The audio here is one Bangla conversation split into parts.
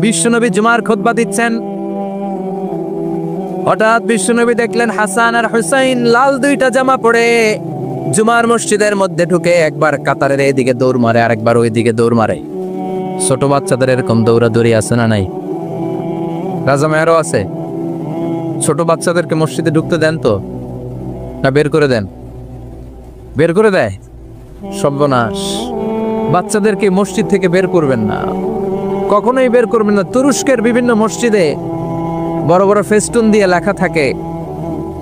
বিশ্বনবী জুমার খুতবা দিচ্ছেন, হঠাৎ বিশ্বনবী দেখলেন হাসান আর হুসাইন লাল দুইটা জামা পরে জুমার মসজিদের মধ্যে ঢুকে একবার কাতারের এইদিকে দৌড় মারে, আর একবার ওইদিকে দৌড় মারে। ছোট বাচ্চাদের এরকম দৌড়াদৌড়ি আছে না নাই? রাজা মেয়ারও আছে। ছোট বাচ্চাদেরকে মসজিদে ঢুকতে দেন তো না বের করে দেন? বের করে দেয়। সর্বনাশ, বাচ্চাদেরকে মসজিদ থেকে বের করবেন না, কখনোই বের করবেন না। তুরস্কের বিভিন্ন মসজিদে বড় বড় ফেস্টুন দিয়ে লেখা থাকে,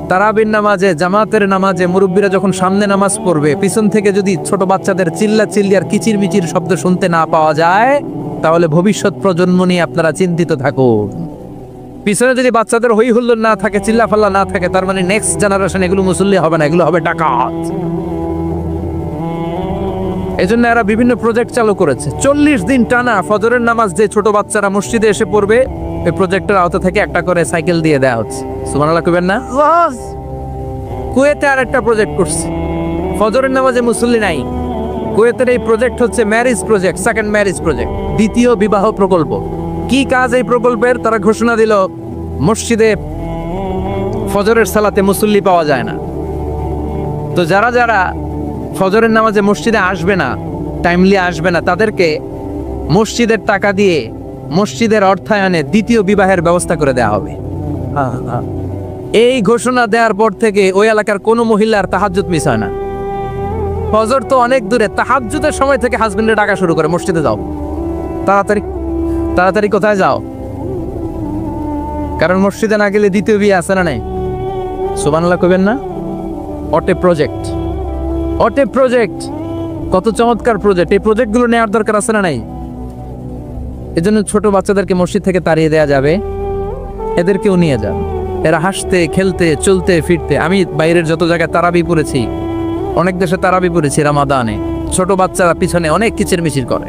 তারাবির নামাজে, জামাতের নামাজে মুরব্বীরা যখন সামনে নামাজ পড়বে, পিছন থেকে যদি ছোট বাচ্চাদের চিল্লা চিল্লি আর কিচির মিচির শব্দ শুনতে না পাওয়া যায়, তাহলে ভবিষ্যৎ প্রজন্ম নিয়ে আপনারা চিন্তিত থাকুন। পিছনে যদি বাচ্চাদের হই হুল্লোড় না থাকে, চিল্লা ফাল্লা না থাকে, তার মানে নেক্সট জেনারেশন এগুলো মুসল্লি হবে না, এগুলো হবে ডাকাত। এই জন্য এরা বিভিন্ন প্রজেক্ট চালু করেছে। 40 দিন টানা ফজরের নামাজ যে ছোট বাচ্চারা মসজিদে এসে পড়বে, এই প্রজেক্টের আওতা থেকে একটা করে সাইকেল দিয়ে দেওয়া হচ্ছে। সুবহানাল্লাহ কইবেন না? কুয়েতে আর একটা প্রজেক্ট করছে, ফজরের নামাজে মুসল্লি নাই। কুয়েতের এই প্রজেক্ট হচ্ছে marriage project, second marriage project, দ্বিতীয় বিবাহ প্রকল্প। কি কাজ এই প্রকল্পের? তারা ঘোষণা দিল, মসজিদে ফজরের সালাতে মুসল্লি পাওয়া যায় না, তো যারা যারা ফজরের নামাজে মসজিদে আসবে না, টাইমলি আসবে না, তাদেরকে মসজিদের টাকা দিয়ে, মসজিদের অর্থায়নে দ্বিতীয় বিবাহের ব্যবস্থা করে দেওয়া হবে। এই ঘোষণা দেওয়ার পর থেকে ওই এলাকার কোনো মহিলার তাহাজ্জুদ মিস হয় না। ফজর তো অনেক দূরে, তাহাজ্জুদের সময় থেকে হাজবেন্ডের ডাকা শুরু করে, মসজিদে যাও, তাড়াতাড়ি তাড়াতাড়ি কোথায় যাও, কারণ মসজিদে না গেলে দ্বিতীয় বিয়ে আছে না নাই? সুবহানাল্লাহ কইবেন না? অটে প্রজেক্ট, অটে প্রজেক্ট, কত চমৎকার প্রজেক্ট! এই প্রজেক্টগুলো নেওয়ার দরকার আছে না নাই? এজন্য ছোট বাচ্চাদেরকে মসজিদ থেকে তাড়িয়ে দেওয়া যাবে, এদেরকেও নিয়ে যান। এরা হাসতে খেলতে চলতে ফিরতে, আমি বাইরের যত জায়গায় তারাবি পড়েছি, অনেক দেশে তারাবি পড়েছি রামাদানে, ছোট বাচ্চারা পিছনে অনেক কিচির মিচির করে,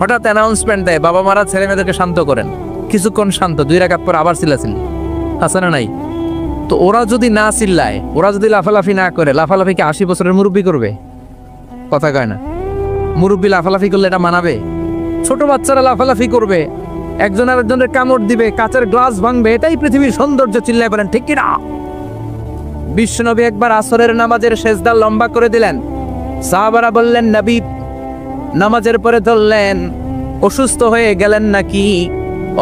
হঠাৎ অ্যানাউন্সমেন্ট দেয়, বাবা মারা ছেলে মেয়েদেরকে শান্ত করেন, কিছুক্ষণ শান্ত, 2 রাকাত পর আবার চিল্লাচিল্লি, আছে না নাই? তো ওরা যদি না চিল্লায়, ওরা যদি লাফালাফি না করে, লাফালাফি কি 80 বছরের মুরব্বী করবে? কথা কয় না। মুরব্বী লাফালাফি করলে এটা মানাবে? ছোট বাচ্চারা লাফালাফি করবে, একজন আরেকজনের কামড় দিবে, কাঁচের গ্লাস ভাঙবে, এটাই পৃথিবীর সৌন্দর্য। চিল্লায় বলেন ঠিক কিনা? বিশ্বনবী একবার আসরের নামাজের সেজদা লম্বা করে দিলেন, সাহাবারা বললেন, নবী নামাজের পরে ধরলেন, অসুস্থ হয়ে গেলেন নাকি,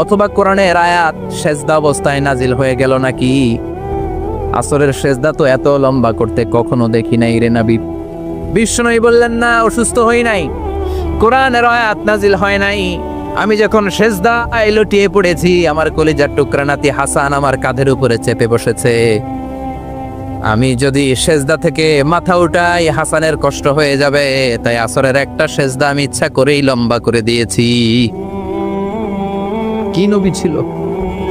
অথবা কোরআনের আয়াত সেজদা অবস্থায় নাজিল হয়ে গেল নাকি? আসরের সেজদা তো এত লম্বা করতে কখনো দেখি নাই রে নবী। বিশ্বনবী বললেন, না, অসুস্থ হই নাই, কোরআনের আয়াত নাজিল হয় নাই, আমি যখন সেজদায় লুটিয়ে পড়েছি, আমার কলিজার টুকরা নাতি হাসান আমার কাঁধের উপরে চেপে বসেছে, আমি যদি সেজদা থেকে মাথা উঠাই হাসানের কষ্ট হয়ে যাবে, তাই আসরের একটা সেজদা আমি ইচ্ছা করেই লম্বা করে দিয়েছি। কি নবী ছিল,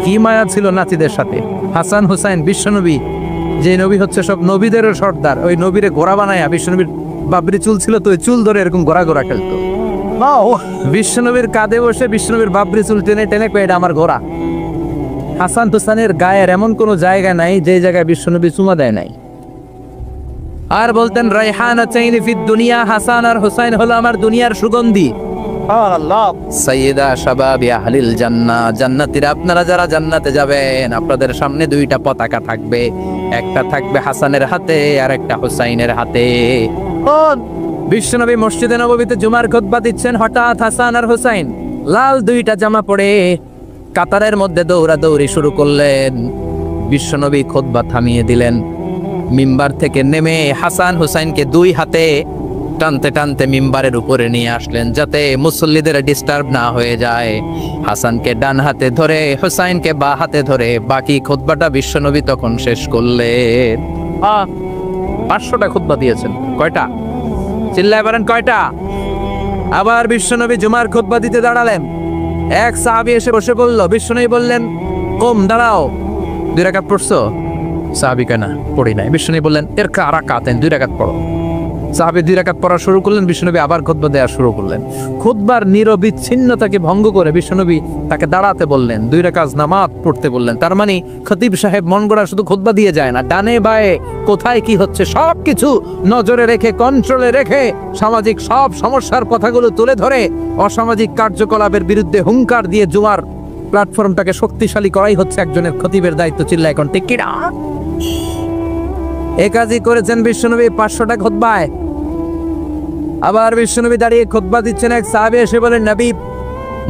কি মায়া ছিল নাতিদের সাথে। হাসান হুসাইন, বিশ্বনবী যে নবী হচ্ছে সব নবীদেরও সর্দার, ওই নবীরে ঘোড়া বানায়া, বিশ্বনবীর বাবরি চুল ছিল তো, ওই চুল ধরে এরকম ঘোড়া ঘোড়া খেলতো। বিশ্বনবীর কাঁধে বসে বিশ্বনবীর বাবরি চুল টেনে টেনে কয়ে, এটা আমার ঘোড়া। হাসান হুসাইনের গায়ের এমন কোন জায়গা নাই যে জায়গায় বিশ্বনবী চুমা দেয় নাই। আর বলতেন, রাইহানাতাইনি ফিদ দুনিয়া, হাসান আর হুসাইন হলো আমার দুনিয়ার সুগন্ধি। সাইয়্যিদা শাবাবি আহলিল জান্নাহ, জান্নাতীরা আপনারা যারা জান্নাতে যাবেন, আপনাদের সামনে 2টা পতাকা থাকবে, একটা থাকবে হাসানের হাতে আর একটা হুসাইনের হাতে। বিশ্বনবী মসজিদে নববীতে জুমার খুতবা দিচ্ছেন, হঠাৎ হাসান আর হুসাইন লাল 2টা জামা পরে কাতারের মধ্যে দৌড়াদৌড়ি শুরু করলেন। বিশ্বনবী খুতবা থামিয়ে দিলেন, মিম্বার থেকে নেমে হাসান হুসাইনকে 2 হাতে টানতে টানতে মিম্বারের উপরে নিয়ে আসলেন, যাতে মুসল্লিদের ডিস্টার্ব না হয়ে যায়। হাসানকে ডান হাতে ধরে, হুসাইনকে বাঁ হাতে ধরে বাকি খুতবাটা বিশ্বনবী তখন শেষ করলেন। 500টা খুতবা দিয়েছেন। কয়টা? চিল্লায় বলেন কয়টা? আবার বিশ্বনবী জুমার খুতবা দিতে দাঁড়ালেন, এক সাহাবী এসে বসে বলল, বিশ্বনবী বললেন, কম, দাঁড়াও, 2 রাকাত পড়ছো? সাহাবী কয়, না, পড়ি নাই। বিশ্বনবী বললেন, এরকা রাকাতেন, 2 রাকাত পড়ো। সাহাবী 2 রাকাত পড়া শুরু করলেন, বিশ্বনবী আবার খুতবা দেওয়া শুরু করলেন। খুতবার নিরবিচ্ছিন্নতাকে ভঙ্গ করে বিশ্বনবী তাকে দাঁড়াতে বললেন, 2 রাকাত নামাজ পড়তে বললেন। তার মানে খতিব সাহেব মন গড়া শুধু খুতবা দিয়ে যায় না, ডানে বায়ে কোথায় কি হচ্ছে সবকিছু নজরে রেখে, কন্ট্রোলে রেখে, সামাজিক সব সমস্যার কথাগুলো তুলে ধরে অসামাজিক কার্যকলাপের বিরুদ্ধে হুঙ্কার দিয়ে জুমার প্ল্যাটফর্মটাকে শক্তিশালী করাই হচ্ছে একজনের খতিবের দায়িত্ব। চিল্লা এখন ঠিক কিনা? এই কাজই করেছেন বিশ্বনবী 500টা খুতবায়। আবার বিশ্বনবী দাঁড়িয়ে খুতবা দিচ্ছেন, এক সাহাবী এসে বলেন, নবী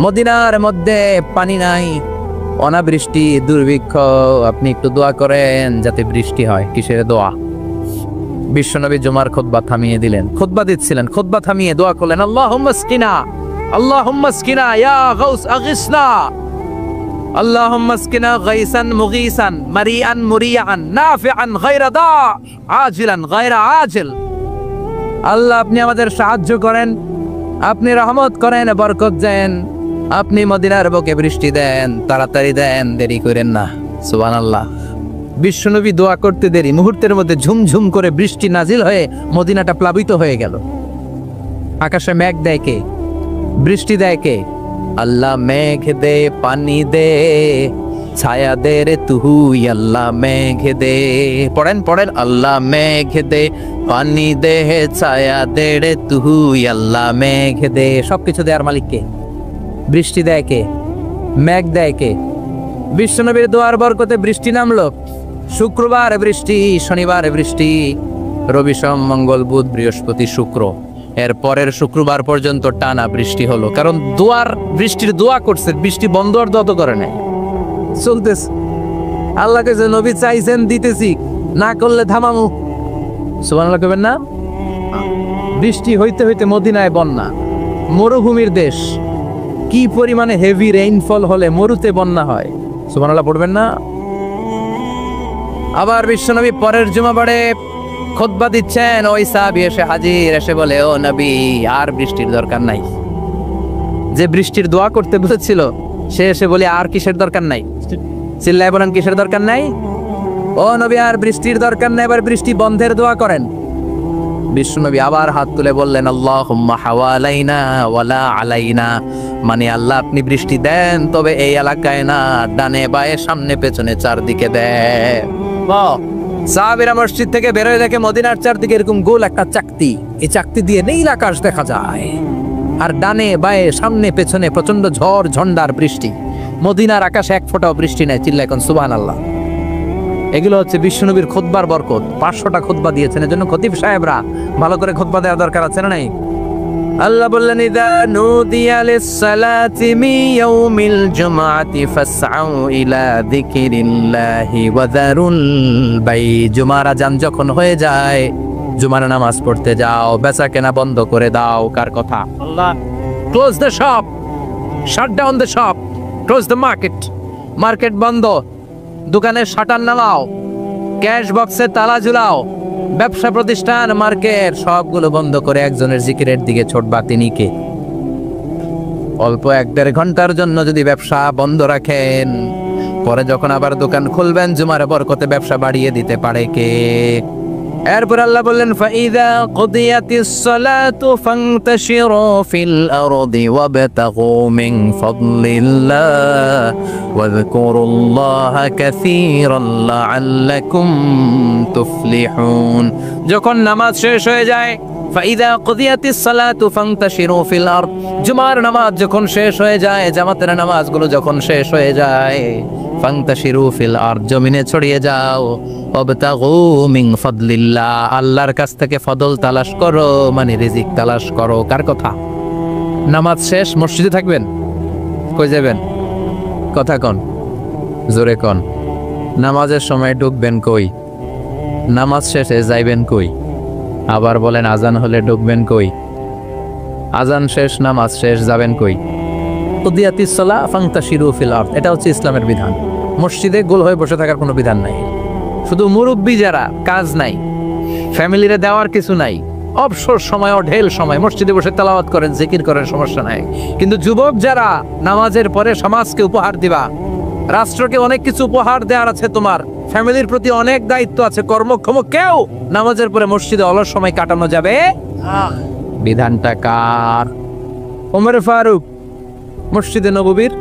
মদিনার মধ্যে পানি নাই, অনাবৃষ্টি, দুর্ভিক্ষ, আপনি একটু দোয়া করেন যাতে বৃষ্টি হয়। কিসের দোয়া? বিশ্বনবী জুমার খুতবা থামিয়ে দিলেন, খুতবা দিচ্ছিলেন, খুতবা থামিয়ে দোয়া করলেন, আল্লাহুম্মা স্কিনা, আল্লাহুম্মা স্কিনা ইয়া গাউস আগিসনা, আল্লাহুম্মা স্কিনা গাইসান মুগীসান মারিআন মুরিআন নাফিআন গায়রা দা আজিলান গায়রা আজিল। আল্লাহ আপনি আমাদের সাহায্য করেন, আপনি রহমত করেন, বরকত দেন, আপনি মদিনার বুকে বৃষ্টি দেন, তাড়াতাড়ি দেন, দেরি করেন না। সুবহানাল্লাহ। বিশ্বনবী দোয়া করতে দেরি, মুহূর্তের মধ্যে ঝুমঝুম করে বৃষ্টি নাজিল হয়ে মদিনাটা প্লাবিত হয়ে গেল। আকাশে মেঘ দেয় কে? বৃষ্টি দেয় কে? আল্লাহ মেঘ দে, পানি দে, ছায়া দে রে তুই, আল্লাহ মেঘ দে। পড়েন পড়েন, আল্লাহ মেঘ দে, পানি দে, ছায়া দে রে তুই, আল্লাহ মেঘ দে। সবকিছু দেয়ার মালিক কে? বৃষ্টি দেয় কে? মেঘ দেয় কে? বিশ্বনবীর দোয়ার বরকতে বৃষ্টি নামলো। শুক্রবার বৃষ্টি, শনিবার বৃষ্টি, রবি সোম মঙ্গল বুধ বৃহস্পতি শুক্র, এর পরের শুক্রবার পর্যন্ত টানা বৃষ্টি হলো। কারণ বৃষ্টির দোয়া করছে, বৃষ্টি বন্ধ আর দত করে নাই, চলতেছে। আল্লাহকে যে নবী চাইছেন দিতেছি, না করলে থামামু। সুবহানাল্লাহ কইবেন না? বৃষ্টি হইতে হইতে মদিনায় বন্যা, মরুভূমির দেশ, কি পরিমাণে হেভি রেইনফল হলে মরুতে বন্যা হয়। সুবহানাল্লাহ পড়বেন না? আবার বিশ্বনবী পরের জুমাবারে খুতবা দিচ্ছেন, ওই সাহাবী এসে হাজির, এসে বলে, ও নবী আর বৃষ্টির দরকার নাই। যে বৃষ্টির দোয়া করতে বলেছিল সে এসে বলে, আর কিসের দরকার নাই? চিল্লায় বলেন, কিসের দরকার নাই? ও নবী আর বৃষ্টির দরকার নাই, এবার বৃষ্টি বন্ধের দোয়া করেন। বিশ্বনবী আবার হাত তুলে বললেন, আল্লাহুম্মা হাওয়ালাইনা ওয়ালা আলাইনা, মানে আল্লাহ আপনি বৃষ্টি দেন, তবে এই এলাকায় না, ডানে বায়ে সামনে পেছনে চারদিকে দেন। সাহাবীরা মসজিদ থেকে বেরোয় দেখে মদিনার চারদিকে এরকম গোল একটা চাকতি, এই চাকতি দিয়ে নীল আকাশ দেখা যায়, আর ডানে বায়ে সামনে পেছনে প্রচন্ড ঝড় ঝন্ডার বৃষ্টি। মদিনার আকাশে এক ফোঁটাও বৃষ্টি নাই। চিল্লা এখন সুবহানাল্লাহ। এগুলো হচ্ছে বিশ্বনবীর খুতবার বরকত। 500টা খুতবা দিয়েছেন, এজন্য খতিব সাহেবরা ভালো করে খুতবা দেওয়া দরকার আছে না নাই? আল্লাহ বললেন, ইযা নুদিয়া লিস-সালাতি মিন ইয়াউমিল জুমআতি ফাসআউ ইলা যিকিরিল্লাহি ওয়া যারুল বাই। জুমার আযান যখন হয়ে যায়, জুমার নামাজ পড়তে যাও, বেচা কেনা বন্ধ করে দাও। কার কথা? Allah. Close the shop, shut down the shop, close the market. Market বন্ধ, দোকানের শাটার নামাও, ক্যাশ বক্সে তালা ঝুলাও, ব্যবসা প্রতিষ্ঠান, মার্কেট সবগুলো বন্ধ করে একজনের জিকিরের দিকে ছোটবা। তিনি কে? অল্প 1-1.5 ঘন্টার জন্য যদি ব্যবসা বন্ধ রাখেন, পরে যখন আবার দোকান খুলবেন, জুমার বরকতে ব্যবসা বাড়িয়ে দিতে পারে কে? এরপর আল্লাহ বললেন, ফাইযা কুদিয়াতিস সালাতু ফান্তাশিরু ফিল আরদি ওয়াবতাগু মিন ফাদলিল্লাহ ওয়াযকুরুল্লাহা কাসীরান লাআল্লাকুম তুফলিহুন। যখন নামাজ শেষ হয়ে যায়, ফাইযা কুদিয়াতিস সালাতু ফান্তাশিরু ফিল আরদ, জুমার নামাজ যখন শেষ হয়ে যায়, জামাতের নামাজগুলো যখন শেষ হয়ে যায়, ফান্তাশিরু ফিল আরদ, জমিনে ছড়িয়ে যাও, ওয়াবতাগু মিন ফাদলিল্লাহ, আল্লাহর কাছ থেকে ফদল তালাশ করো, মানে রিজিক তালাশ করো। কার কথা? নামাজ শেষ মসজিদে থাকবেন, কই যাবেন? কথা কন, জোরে কন। নামাজের সময় ঢুকবেন কই? নামাজ শেষে যাইবেন কই? আবার বলেন, আজান হলে ঢুকবেন কই? আজান শেষ, নামাজ শেষ, যাবেন কই? কুদিয়াতিস সালাহ ফান্তাশিরু ফিল আরদ, এটা হচ্ছে ইসলামের বিধান। মসজিদে গোল হয়ে বসে থাকার কোনো বিধান নাই। শুধু মুরব্বী যারা, কাজ নাই, ফ্যামিলিরে দেওয়ার কিছু নাই, অবসর সময়, ঢেল সময় মসজিদে বসে তেলাওয়াত করেন, জিকির করেন, সমস্যা নাই। কিন্তু যুবক যারা নামাজের পরে সমাজকে উপহার দিবা, রাষ্ট্রকে অনেক কিছু উপহার দেওয়ার আছে, তোমার ফ্যামিলির প্রতি অনেক দায়িত্ব আছে, কর্মক্ষম কেউ নামাজের পরে মসজিদে অলস সময় কাটানো যাবে? বিধানটা কার? ওমর ফারুক মসজিদে নববীর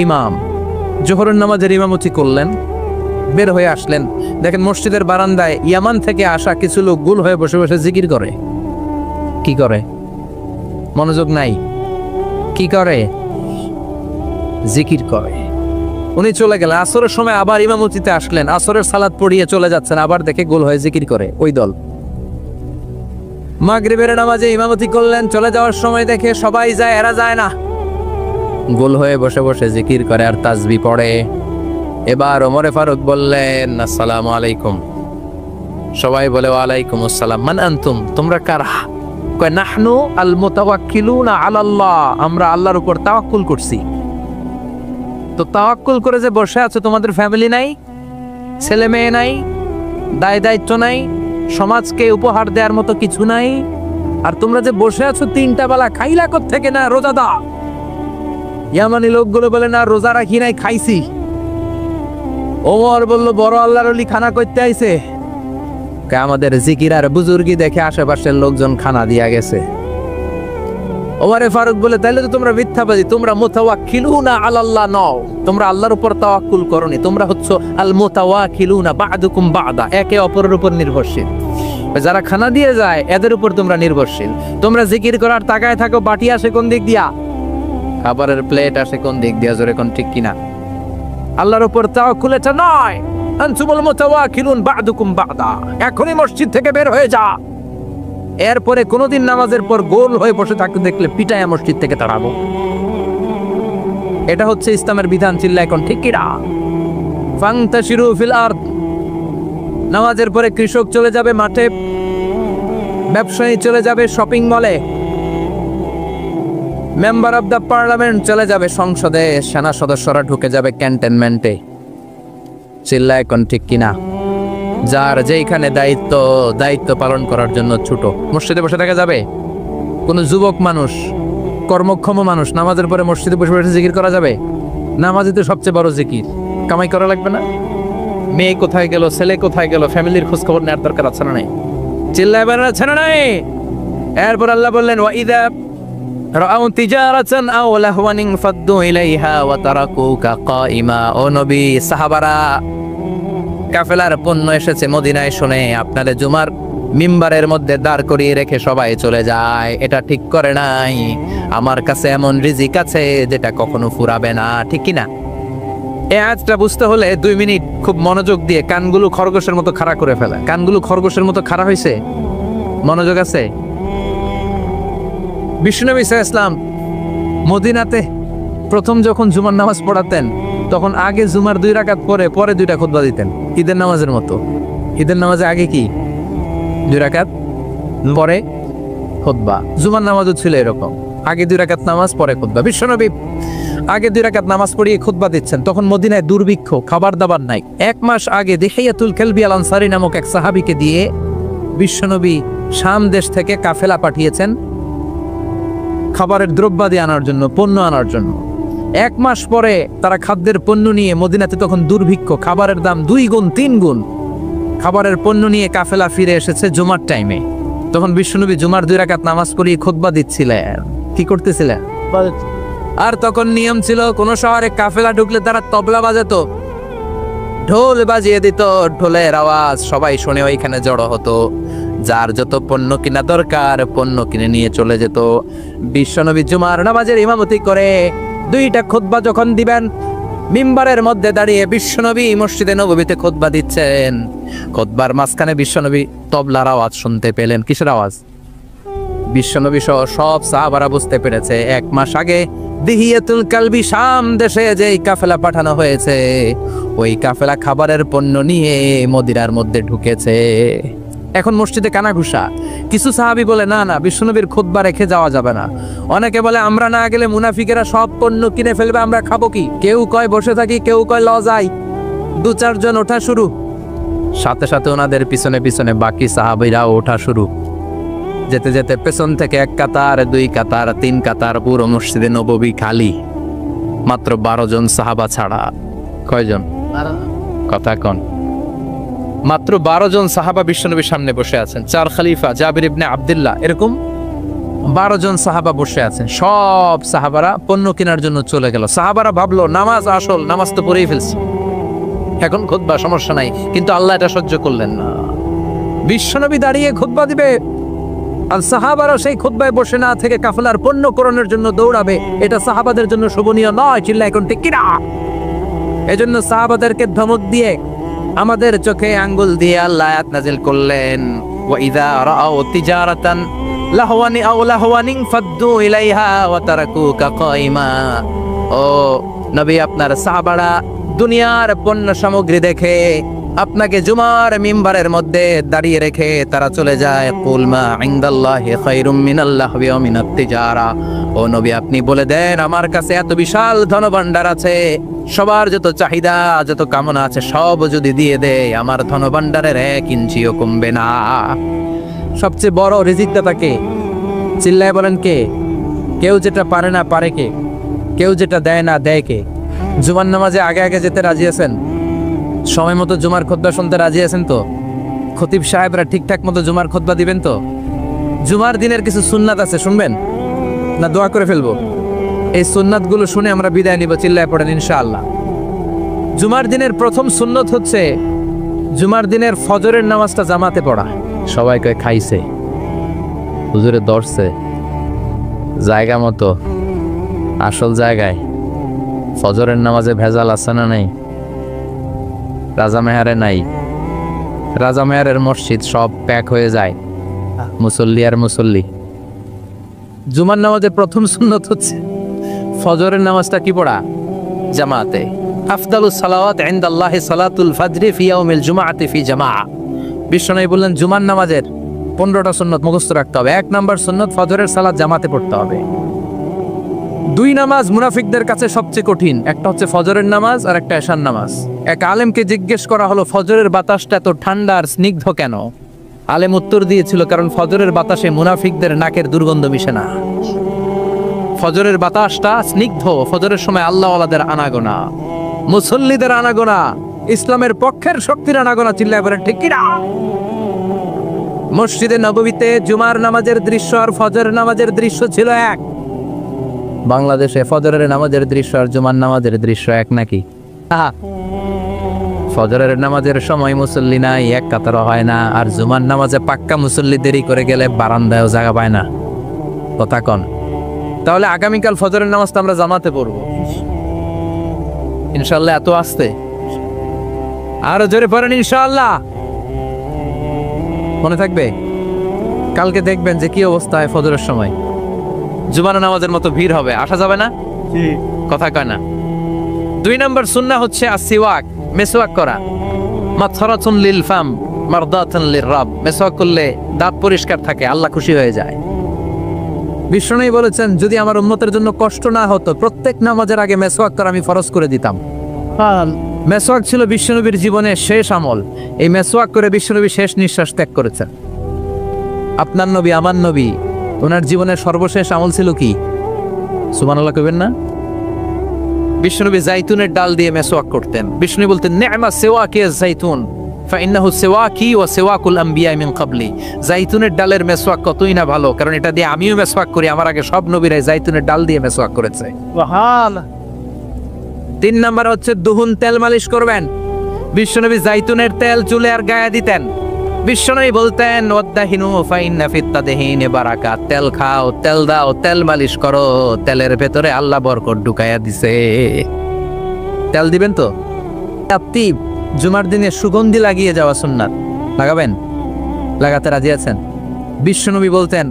ইমাম, জোহরের নামাজের ইমামতি করলেন, বের হয়ে আসলেন, দেখেন মসজিদের বারান্দায় ইয়ামান থেকে আসা কিছু লোক গুল হয়ে বসে বসে জিকির করে। কি করে? মনোযোগ নাই। কি করে? জিকির করে। উনি চলে গেলেন, আসরের সময় আবার ইমামতিতে আসলেন, আসরের সালাত পড়িয়ে চলে যাচ্ছেন, আবার দেখে গোল হয়ে জিকির করে ওই দল। মাগরিবের নামাজে ইমামতি করলেন, চলে যাওয়ার সময় দেখে সবাই যায়, এরা যায় না, গোল হয়ে বসে বসে জিকির করে আর তাসবিহ পড়ে। এবার ওমরে ফারুক বললেন, আসসালামু আলাইকুম। সবাই বলে ওয়ালাইকুম আসসালাম। মান আনতুম, তোমরা কারা? কয় নাহনু আল মুতাওয়াক্কিলুনা আলাল্লাহ, আমরা আল্লাহর উপর তাওয়াক্কুল করছি। তো তাওয়াক্কুল করে যে বসে আছো, তোমাদের ফ্যামিলি নাই, ছেলে মেয়ে নাই, দায় দায়িত্ব নাই, সমাজকে উপহার দেওয়ার মতো কিছু নাই, আর তোমরা যে বসে আছো 3টা বেলা খাইলা থেকে? না, রোজা দাও। ইয়ামানি লোকগুলো বলে না, রোজা রাখি নাই, খাইছি। ওমর বলল, বড় আল্লাহর ওলি খানা করতে আইছে? আমাদের জিকির আর বুজুর্গি দেখে আশেপাশের লোকজন খানা দিয়া গেছে। ওমরে ফারুক বলে, তাইলে তো তোমরা মিথ্যাবাদী, তোমরা মুতাওয়াক্কিলুনা আলাল্লাহ নও, তোমরা আল্লাহর উপর তাওয়াক্কুল করনি, তোমরা হচ্ছে আল মুতাওয়াক্কিলুনা বা'দুকুম বা'দা, একে অপরের উপর নির্ভরশীল। যারা খানা দিয়ে যায় এদের উপর তোমরা নির্ভরশীল। তোমরা জিকির করার তাকায় থাকো, বাটি আসে কোন দিক দিয়া, খাবারের প্লেট আসে কোন দিক দিয়া, জোরে কোন ঠিক কিনা? আল্লাহর উপর তাওয়াক্কুল এটা নয়। আনতুমুল মুতাওয়াক্কিলুন বা'দুকুম বা'দা, এখনই মসজিদ থেকে বের হয়ে যা। এরপরে কোনোদিন নামাজের পর গোল হয়ে বসে থাকতে দেখলে পিটায়া মসজিদ থেকে তাড়াবো। এটা হচ্ছে ইসলামের বিধান। চিল্লা এখন ঠিক কিনা? ফান্তাশিরু ফিল আরদ, নামাজের পরে কৃষক চলে যাবে মাঠে, ব্যবসায়ী চলে যাবে শপিং মলে, মেম্বার অব দ্য পার্লামেন্ট চলে যাবে সংসদে, সেনা সদস্যরা ঢুকে যাবে ক্যান্টনমেন্টে। চিল্লা এখন ঠিক কিনা? যার যেখানে দায়িত্ব পালন করার জন্য ছুটো। মসজিদে বসে থাকা যাবে? কোন যুবক মানুষ, কর্মক্ষম মানুষ নামাজের পরে মসজিদে বসে বসে জিকির করা যাবে? নামাজই তো সবচেয়ে বড় জিকির। কামাই করা লাগবে না? মেয়ে কোথায় গেল, ছেলে কোথায় গেল, ফ্যামিলির খোঁজ খবর নেওয়ার দরকার আছে না নাই? চিল্লায় বেড়ানো আছে না নাই? এরপর আল্লাহ বললেন, ওয়াইদা রাআউ তিজারাতান আও লাহওয়ান ফাদ্দু ইলাইহা ওয়া তারাকুকা কাইমা। ও নবী, সাহাবারা, কাফেলার পণ্য এসেছে মদিনায় শুনে আপনাদের জুমার মিম্বারের মধ্যে দাঁড় করিয়ে রেখে সবাই চলে যায়। এটা ঠিক করে নাই। আমার কাছে এমন রিজিক আছে যেটা কখনো ফুরাবে না, ঠিক কিনা? এই আয়াতটা বুঝতে হলে 2 মিনিট খুব মনোযোগ দিয়ে কানগুলো খরগোশের মতো খাড়া করে ফেলা। কানগুলো খরগোশের মতো খাড়া হয়েছে? মনোযোগ আছে? বিশ্বনবী সাল্লাল্লাহু আলাইহি ওয়াসাল্লাম মদিনাতে প্রথম যখন জুমার নামাজ পড়াতেন, তখন আগে জুমার 2 রাকাত পরে 2টা খুতবা দিতেন, ঈদের নামাজের মতো। ঈদের নামাজে আগে কি 2 রাকাত, পরে খুতবা। জুমার নামাজও ছিল এরকম, আগে 2 রাকাত নামাজ, পরে খুতবা। বিশ্বনবী আগে 2 রাকাত নামাজ পড়িয়ে খুতবা দিচ্ছেন, তখন মদিনায় দুর্ভিক্ষ, খাবার দাবার নাই। 1 মাস আগে দিহিয়াতুল কালবি আল আনসারী নামক এক সাহাবীকে দিয়ে বিশ্বনবী শাম দেশ থেকে কাফেলা পাঠিয়েছেন খাবারের দ্রব্যাদি আনার জন্য, পণ্য আনার জন্য। 1 মাস পরে তারা খাদ্যের পণ্য নিয়ে, মদিনাতে তখন দুর্ভিক্ষ, খাবারের দাম 2 গুণ 3 গুণ, খাবারের পণ্য নিয়ে কাফেলা ফিরে এসেছে জুমার টাইমে। তখন বিশ্বনবী জুমার 2 রাকাত নামাজ পড়িয়ে খুতবা দিচ্ছিলেন। কি করতেছিলেন? আর তখন নিয়ম ছিল, কোন শহরে কাফেলা ঢুকলে তারা তবলা বাজাতো, ঢোল বাজিয়ে দিত, ঢোলের আওয়াজ সবাই শুনে ওইখানে জড়ো হতো। যার যত পণ্য কিনা দরকার পণ্য কিনে নিয়ে চলে যেত। বিশ্বনবী জুমার নামাজের ইমামতি করে 2টা খুতবা যখন দিবেন, মিম্বারের মধ্যে দাঁড়িয়ে বিশ্বনবী মসজিদে নববীতে খুতবা দিচ্ছেন। খুতবার মাঝখানে বিশ্বনবী তবলার আওয়াজ শুনতে পেলেন। কিসের আওয়াজ? বিশ্বনবী সহ সব সাহাবারা বুঝতে পেরেছে 1 মাস আগে দিহিয়াতুল কালবি শাম দেশে যেই কাফেলা পাঠানো হয়েছে, ওই কাফেলা খাবারের পণ্য নিয়ে মদিনার মধ্যে ঢুকেছে। এখন মসজিদে কানাঘুষা। কিছু সাহাবী বলে, না না, বিশ্বনবীর খুতবা রেখে যাওয়া যাবে না। অনেকে বলে, আমরা না গেলে মুনাফিকেরা সব পণ্য কিনে ফেলবে, আমরা খাবো কি? কেউ কয় বসে থাকি, কেউ কয় ল যাই। 2-4 জন ওঠা শুরু, সাথে সাথে ওনাদের পিছনে পিছনে বাকি সাহাবীরা ওঠা শুরু। যেতে যেতে পেছন থেকে 1 কাতার, 2 কাতার, 3 কাতার, পুরো মসজিদে নববী খালি, মাত্র 12 জন সাহাবা ছাড়া। কয়জন? কথা কন। মাত্র 12 জন সাহাবা বিশ্বনবীর সামনে বসে আছেন। 4 খলিফা, জাবির ইবনে আব্দুল্লাহ, এরকম 12 জন সাহাবা বসে আছেন। সব সাহাবারা পণ্য কেনার জন্য চলে গেল। সাহাবারা ভাবলো নামাজ আসল, নামাজ তো পড়েই ফেলছি, এখন খুতবা সমস্যা নাই। কিন্তু আল্লাহ এটা সহ্য করলেন না। বিশ্বনবী দাঁড়িয়ে খুতবা দিবে আর সাহাবারা সেই খুতবায় বসে না থেকে কাফেলার পণ্য করণের জন্য দৌড়াবে, এটা সাহাবাদের জন্য শোভনীয় নয়। চিল্লা এখন ঠিক কিনা? এজন্য সাহাবাদেরকে ধমক দিয়ে, আমাদের চোখে আঙ্গুল দিয়ে আল্লাহ আয়াত নাজিল করলেন, ওয়া ইযা রাআউ তিজারাতান লাহওয়ানি আও লাহওয়ানিন ফাদ্দু ইলাইহা ওয়া তারাকুকা কাইমা। ও নবী, আপনার সাহাবারা দুনিয়ার পণ্য সামগ্রী দেখে আপনাকে জুমার মিম্বারের মধ্যে দাঁড়িয়ে রেখে তারা চলে যায়। কুল মা ইনদাল্লাহি খায়রুম মিনাল লাহবি ওয়া মিনাত তিজারা। ও নবী, আপনি বলে দেন আমার কাছে এত বিশাল ধনভাণ্ডার আছে, সবার যত চাহিদা যত কামনা আছে সব যদি দিয়ে দেয় আমার ধনভাণ্ডারের 1 ইঞ্চিও কমবে না। সবচেয়ে বড় রিজিকদাতা কে? চিল্লায় বলেন কে? কেউ যেটা পারে না পারে কে? কেউ যেটা দেয় না দেয় কে? জুমার নামাজে আগে আগে যেতে রাজি আছেন? সময় মতো জুমার খুতবা শুনতে রাজি আছেন তো? খতিব সাহেবরা ঠিকঠাক মতো জুমার খুতবা দিবেন তো? জুমার দিনের কিছু সুন্নাত আছে, শুনবেন না দোয়া করে ফেলবো? এই সুন্নাতগুলো শুনে আমরা বিদায় নিব। চিল্লায় পড়েন ইনশাআল্লাহ। জুমার দিনের প্রথম সুন্নত হচ্ছে জুমার দিনের ফজরের নামাজটা জামাতে পড়া। সবাই কয় খাইছে, হুজুরে দর্শে জায়গা মতো আসল জায়গায়। ফজরের নামাজে ভেজাল আছে না নাই? রাজা মেহারে নাই। রাজা মেহারের মসজিদ সব প্যাক হয়ে যায়, মুসল্লি আর মুসল্লি। জুমার নামাজের প্রথম সুন্নত হচ্ছে ফজরের নামাজটা কি পড়া? জামাতে। আফদালুস সালাওয়াত ইনদাল্লাহি সালাতুল ফাজরি ফি ইয়াউমিল জুমআতি ফি জামাআ। বিশ্বনবী বললেন জুমার নামাজের 15টা সুন্নত মুখস্থ রাখতে হবে। 1 নাম্বার সুন্নত ফজরের সালাত জামাতে পড়তে হবে। 2 নামাজ মুনাফিকদের কাছে সবচেয়ে কঠিন, একটা হচ্ছে ফজরের নামাজ আর একটা এশার নামাজ। এক আলেমকে জিজ্ঞেস করা হলো ফজরের বাতাসটা এত ঠান্ডা আর স্নিগ্ধ কেন? আলেম উত্তর দিয়েছিল, কারণ ফজরের বাতাসে মুনাফিকদের নাকের দুর্গন্ধ মিশে না। ফজরের বাতাসটা স্নিগ্ধ। ফজরের সময় আল্লাহওয়ালাদের আনাগোনা, মুসল্লিদের আনাগোনা, ইসলামের পক্ষের শক্তির আনাগোনা। চিল্লায় বলেন ঠিক কিনা? মসজিদে নববীতে জুমার নামাজের দৃশ্য আর ফজরের নামাজের দৃশ্য ছিল এক। বাংলাদেশে ফজরের নামাজের দৃশ্য আর জুমার নামাজের দৃশ্য এক নাকি? ফজরের নামাজের সময় মুসল্লি নাই, এক কাতার হয় না। আর জুমার নামাজে পাক্কা মুসল্লি দেরি করে গেলে বারান্দায়ও জায়গা পায় না। কথা কন। তাহলে আগামীকাল ফজরের নামাজটা আমরা জামাতে পড়বো ইনশাআল্লাহ। এত আসতে আরো জোরে পড়েন ইনশাআল্লাহ। মনে থাকবে? কালকে দেখবেন যে কি অবস্থা হয় ফজরের সময়। জুমার নামাজের মতো ভিড় হবে, আসা যাবে না। কথা কয় না। 2 নম্বর সুন্নাহ হচ্ছে আসিওয়াক, মেসওয়াক করা। মাতহারাতুন লিল ফাম মারদাতুন লিররাব। মেসওয়াক করলে দাঁত পরিষ্কার থাকে, আল্লাহ খুশি হয়ে যায়। বিষ্ণু বলেছেন যদি আমার উম্মতের জন্য কষ্ট না হতো প্রত্যেক নামাজের আগে মেসওয়াক করা আমি ফরজ করে দিতাম। মেসওয়াক ছিল বিশ্বনবীর জীবনের শেষ আমল। এই মেসওয়াক করে বিশ্বনবী শেষ নিঃশ্বাস ত্যাগ করেছেন। আপনার নবী, আমার নবী, ওনার জীবনের সর্বশেষ আমল ছিল কি? সুবহানাল্লাহ কইবেন না? বিশ্বনবী জাইতুনের ডাল দিয়ে মেসওয়াক করতেন। বিষ্ণু বলতেন নি'মা সিওয়াকি যাইতুন ফাইন্নাহু সিওয়াকি ওয়া সিওয়াকুল আমবিয়া মিন ক্বাবলি। জাইতুনের ডালের মেসওয়াক কতই না ভালো, কারণ এটা দিয়ে আমিও মেসওয়াক করি, আমার আগে সব নবীরাই জাইতুনের ডাল দিয়ে মেসওয়াক করেছে। সুবহানাল্লাহ। 3 নাম্বার হচ্ছে দুহুন, তেল মালিশ করবেন। বিশ্বনবী জাইতুনের তেল চুলে আর গায়ে দিতেন। বিশ্বনবী বলতেন ওয়াদাহিনু ফাইন্না ফিত তাদহিনি বারাকাত। তেল খাও, তেল দাও, তেল মালিশ করো, তেলের ভেতরে আল্লাহ বরকত ঢুকাইয়া দিছে। তেল দিবেন তো? আপনি জুমার দিনে সুগন্ধি লাগিয়ে যাওয়া সুন্নাত লাগাবেন? লাগাতে রাজি আছেন? বিশ্বনবী বলতেন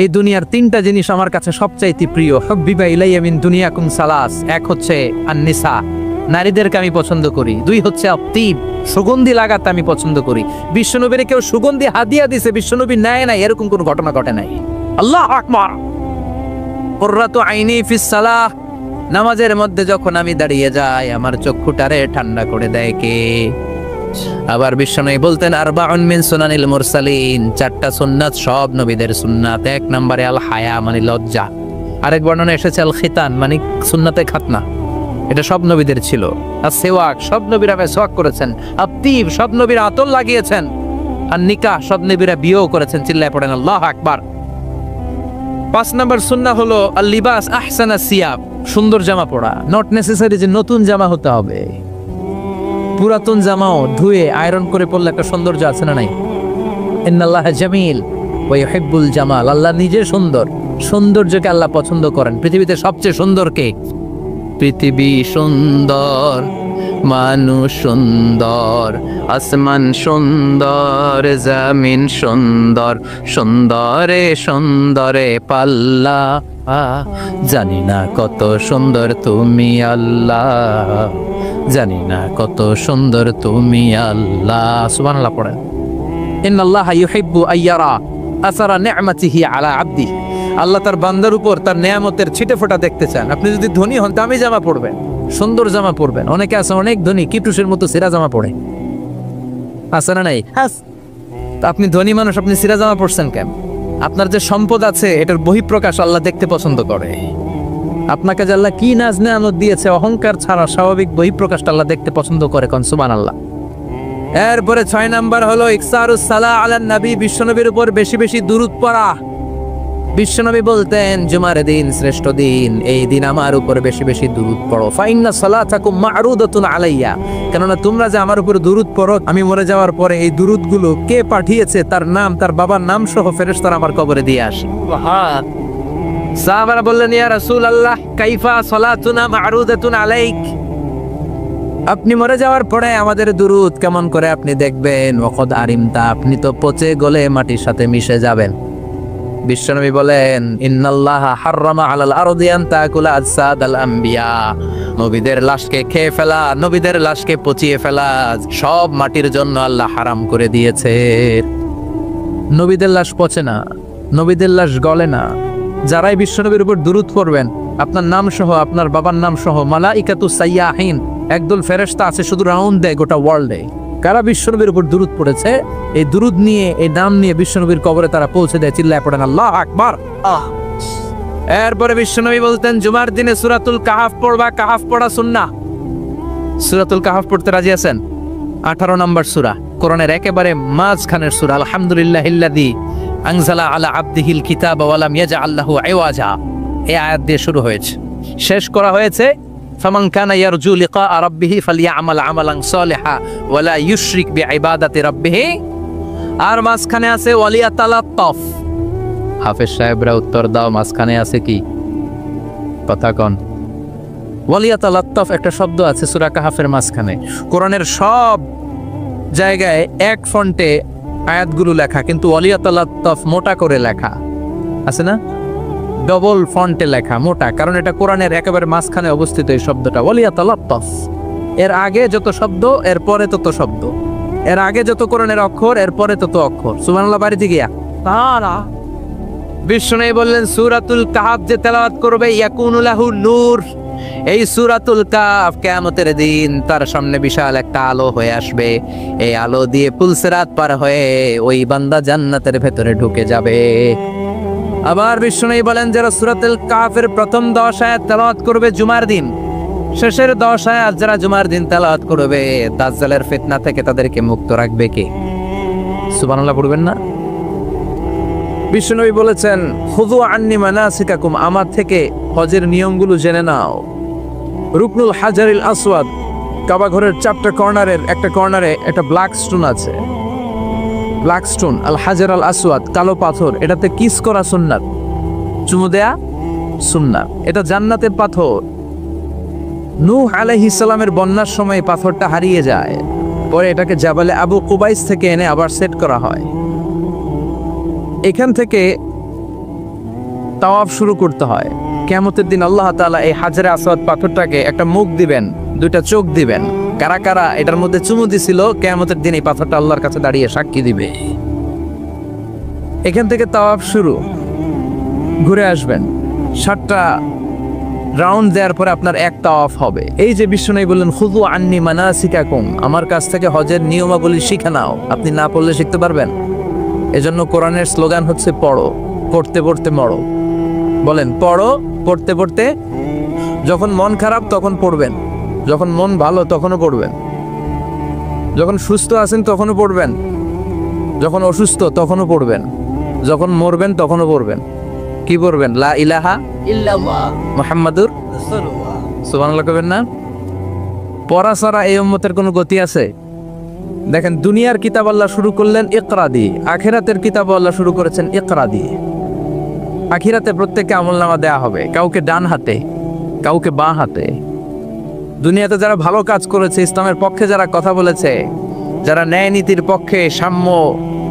এই দুনিয়ার 3টা জিনিস আমার কাছে সবচাইতে প্রিয়। হুব্বিবা ইলাইয়া মিন দুনিয়াকুম সালাস। 1 হচ্ছে আন-নিসা, নারীদেরকে আমি পছন্দ করি। 2 হচ্ছে আতিব, সুগন্ধি লাগাতে আমি পছন্দ করি। বিশ্বনবীর কেউ সুগন্ধি হাদিয়া দিছে, বিশ্বনবী নেয় নাই, এরকম কোনো ঘটনা ঘটে নাই। আল্লাহু আকবার। কুররাতু আইনি ফিস সালাহ। নামাজের মধ্যে যখন আমি দাঁড়িয়ে যাই আমার চক্ষুটারে ঠান্ডা করে দেয় কে? আবার বিশ্বনবী বলতেন আরবাউন মিন সুনানিল মুরসালিন। 4টা সুন্নাত সব নবীদের সুন্নাত। 1 নম্বরে আল হায়া মানে লজ্জা। আরেক বর্ণনা এসেছে আল খিতান মানে সুন্নাতে খাতনা। এটা সব নবীদের ছিল। আর সেওয়াক, সব নবীরা মেসওয়াক করেছেন। আত্তিব, সব নবীরা আতর লাগিয়েছেন। আর নিকাহ, সব নবীরা বিয়েও করেছেন। চিল্লায় পড়েন আল্লাহু আকবার। 5 নম্বর সুন্নাহ হলো আল লিবাস আহসানা সিয়াব, সুন্দর জামা পরা। নট নেসেসারি যে নতুন জামা হতে হবে, পুরাতন জামাও ধুয়ে আয়রন করে পরলে একটা সৌন্দর্য আছে না নাই? ইন্নাল্লাহা জামিল ওয়া ইউহিব্বুল জামাল, আল্লাহ নিজে সুন্দর, সৌন্দর্যকে আল্লাহ পছন্দ করেন। পৃথিবীতে সবচেয়ে সুন্দর কে? পৃথিবী সুন্দর, মানুষ সুন্দর, আসমান সুন্দর, জমিন সুন্দর, সুন্দরে সুন্দরে পাল্লা। জানি না কত সুন্দর তুমি আল্লাহ, জানি না কত সুন্দর তুমি আল্লাহ। সুবহানাল্লাহ পড়েন। ইন্নাল্লাহা ইউহিব্বু আইয়ারা আসারা নি'মাতিহি আলা আবদিহি, আল্লাহ তার বান্দার উপর তার নেয়ামতের ছিটেফোঁটা দেখতে চান। আপনি যদি ধনী হন, দামি জামা পরবেন, সুন্দর জামা পরবেন। অনেকে আছে অনেক ধনী, কিটুসের মতো সিরা জামা পরে, আছে না নাই? আপনি ধনী মানুষ, আপনি সিরা জামা পরছেন কেন? আপনার যে সম্পদ আছে এটার বহিঃপ্রকাশ আল্লাহ দেখতে পছন্দ করে। আপনাকে যে আল্লাহ কি নাজ নেয়ামত দিয়েছে, অহংকার ছাড়া স্বাভাবিক বহিঃপ্রকাশটা আল্লাহ দেখতে পছন্দ করে। কোন সুবহানাল্লাহ। এরপরে 6 নাম্বার হলো ইকসারুস সালাহ আলান নবী, বিশ্বনবীর উপর বেশি বেশি দুরূদ পড়া। বিশ্বনবী বলতেন জুমার দিন শ্রেষ্ঠ দিন, এই দিন আমার উপর বেশি বেশি দুরূদ পড়ো। ফাইন্না সালাতাকুম মা'রুদাতুন আলাইয়া, কেননা তোমরা যে আমার উপর দুরূদ পড়ো, আমি মরে যাওয়ার পরে এই দুরূদগুলো কে পাঠিয়েছে তার নাম, তার বাবার নাম সহ ফেরেশতারা আমার কবরে দিয়ে আসে। সুবহান। সাহাবারা বললেন ইয়া রাসূলুল্লাহ কাইফা সালাতুনা মা'রুদাতুন আলাইক, আপনি মরে যাওয়ার পরে আমাদের দুরূদ কেমন করে আপনি দেখবেন? ওয়াকাদ আরিমতা, আপনি তো পচে গলে মাটির সাথে মিশে যাবেন। বিশ্বনবী বলেন ইন্নাল্লাহা হাররামা আলাল আরদি আন তাকুলা আজসাদাল আম্বিয়া, নবীদের লাশকে খেয়ে ফেলা, নবীদের লাশকে পচিয়ে ফেলা সব মাটির জন্য আল্লাহ হারাম করে দিয়েছে। নবীদের লাশ পচে না, নবীদের লাশ গলে না। যারাই বিশ্বনবীর উপর দুরূদ পড়বেন, আপনার নাম সহ, আপনার বাবার নাম সহ, মালাইকাতুস সাইয়াহিন, একদল ফেরেশতা আছে শুধু রাউন্ড দেয় গোটা ওয়ার্ল্ডে। কারা বিশ্বনবীর উপর দুরূদ পড়েছে, এই দুরূদ নিয়ে, এই নাম নিয়ে বিশ্বনবীর কবরে তারা পৌঁছে দেয়। চিল্লায় পড়েন আল্লাহু আকবার। এরপরে বিশ্বনবী বলতেন জুমার দিনে সূরাতুল কাহাফ পড়বা, কাহাফ পড়া সুন্নাহ। সূরাতুল কাহাফ পড়তে রাজি আছেন? 18 নম্বর সূরা, কোরআনের একেবারে মাঝখানের সূরা। আলহামদুলিল্লাহিল্লাযী আনজালা আলা আবদিহিল কিতাবা ওয়া লাম ইয়াজআল লাহু ইওয়াজা, এই আয়াত দিয়ে শুরু হয়েছে, শেষ করা হয়েছে ফামান কানা ইয়ারজু লিকা রাব্বিহি ফালইআমাল আমালান সালিহা ওয়া লা ইউশরিক বিইবাদাতি রাব্বিহি। আর মাঝখানে আছে ওয়ালিয়াতালাত্তাফ। হাফেজ সাহেবরা উত্তর দাও, মাঝখানে আছে কি? কথা কোন? ওয়ালিয়াতালাত্তাফ একটা শব্দ আছে সূরা কাহাফের মাঝখানে। কোরআনের সব জায়গায় এক ফন্টে আয়াতগুলো লেখা, কিন্তু ওয়ালিয়াতালাত্তাফ মোটা করে লেখা আছে না? ডবল ফন্টে লেখা, মোটা, কারণ এটা কোরআনের একেবারে মাঝখানে অবস্থিত এই শব্দটা ওয়ালিয়াতালাত্তাফ। এর আগে যত শব্দ, এর পরে তত শব্দ, এর আগে যত কোরআনের অক্ষর, এর পরে তত অক্ষর। সুবহানাল্লাহ। বাড়িতে গিয়া তারা বিষ্ণু বললেন সূরাতুল কাহাফ যে তেলাওয়াত করবে ইয়াকুনু লাহু নূর, এই সূরাতুল কাহাফ কিয়ামতের দিন তার সামনে বিশাল একটা আলো হয়ে আসবে। এই আলো দিয়ে পুলসিরাত পার হয়ে ওই বান্দা জান্নাতের ভেতরে ঢুকে যাবে। আবার বিষ্ণু বলেন যারা সূরাতুল কাহাফের প্রথম 10 আয়াত তেলাওয়াত করবে জুমার দিন, শেষের 10 আয়াত যারা জুমার দিন তেলাওয়াত করবে, দাজ্জালের ফিতনা থেকে তাদেরকে মুক্ত রাখবে কে? সুবহানাল্লাহ পড়বেন না? বিষ্ণু বলেছেন খুযু আন্নি মানাসিকাকুম, আমার থেকে হজের নিয়মগুলো জেনে নাও। রুকনুল হাজারিল আসওয়াদ, কাবা ঘরের 4টা কর্নারের একটা কর্নারে একটা ব্ল্যাক স্টোন আছে, ব্ল্যাক স্টোন। আল হাজার আল আসওয়াদ, কালো পাথর, এটাতে কিস করা সুন্নাত, চুমু দেয়া সুন্নাত। এটা জান্নাতের পাথর। নূহ আলাইহিস সালামের বন্যার সময় পাথরটা হারিয়ে যায়, পরে এটাকে জাবালে আবু কুবাইস থেকে এনে আবার সেট করা হয়। এখান থেকে তাওয়াফ শুরু করতে হয়। কিয়ামতের দিন আল্লাহ তাআলা এই হাজারে আসওয়াদ পাথরটাকে একটা মুখ দিবেন, 2টা চোখ দিবেন। কারা কারা এটার মধ্যে চুমু দিছিল, কিয়ামতের দিন এই পাথরটা আল্লাহর কাছে দাঁড়িয়ে সাক্ষী দিবে। এখান থেকে তাওয়াফ শুরু, ঘুরে আসবেন। 7টা রাউন্ড দেওয়ার পরে আপনার এক তাওয়াফ হবে। এই যে বিষ্ণু বললেন খুযু আন্নি মানাসিকাকুম, আমার কাছ থেকে হজের নিয়মাবলী শিখে নাও। আপনি না পড়লে শিখতে পারবেন? এজন্য কোরআনের স্লোগান হচ্ছে পড়ো, পড়তে পড়তে মরো। বলেন পড়ো, পড়তে পড়তে যখন মন খারাপ তখন পড়বেন, যখন মন ভালো তখনও পড়বেন, যখন সুস্থ আছেন তখনও পড়বেন, যখন অসুস্থ তখনও পড়বেন, যখন মরবেন তখনও পড়বেন। কি পড়বেন? লা ইলাহা ইল্লাল্লাহ মুহাম্মাদুর রাসূলুল্লাহ। সুবহানাল্লাহ কবেন না? পড়া ছাড়া এই উম্মতের কোনো গতি আছে? দেখেন, দুনিয়ার কিতাব আল্লাহ শুরু করলেন ইকরা দিয়ে, আখিরাতের কিতাব আল্লাহ শুরু করেছেন ইকরা দিয়ে। আখিরাতে প্রত্যেককে আমলনামা দেয়া হবে, কাউকে ডান হাতে, কাউকে বাঁ হাতে। দুনিয়াতে যারা ভালো কাজ করেছে, ইসলামের পক্ষে যারা কথা বলেছে, যারা ন্যায় নীতির পক্ষে, সাম্য,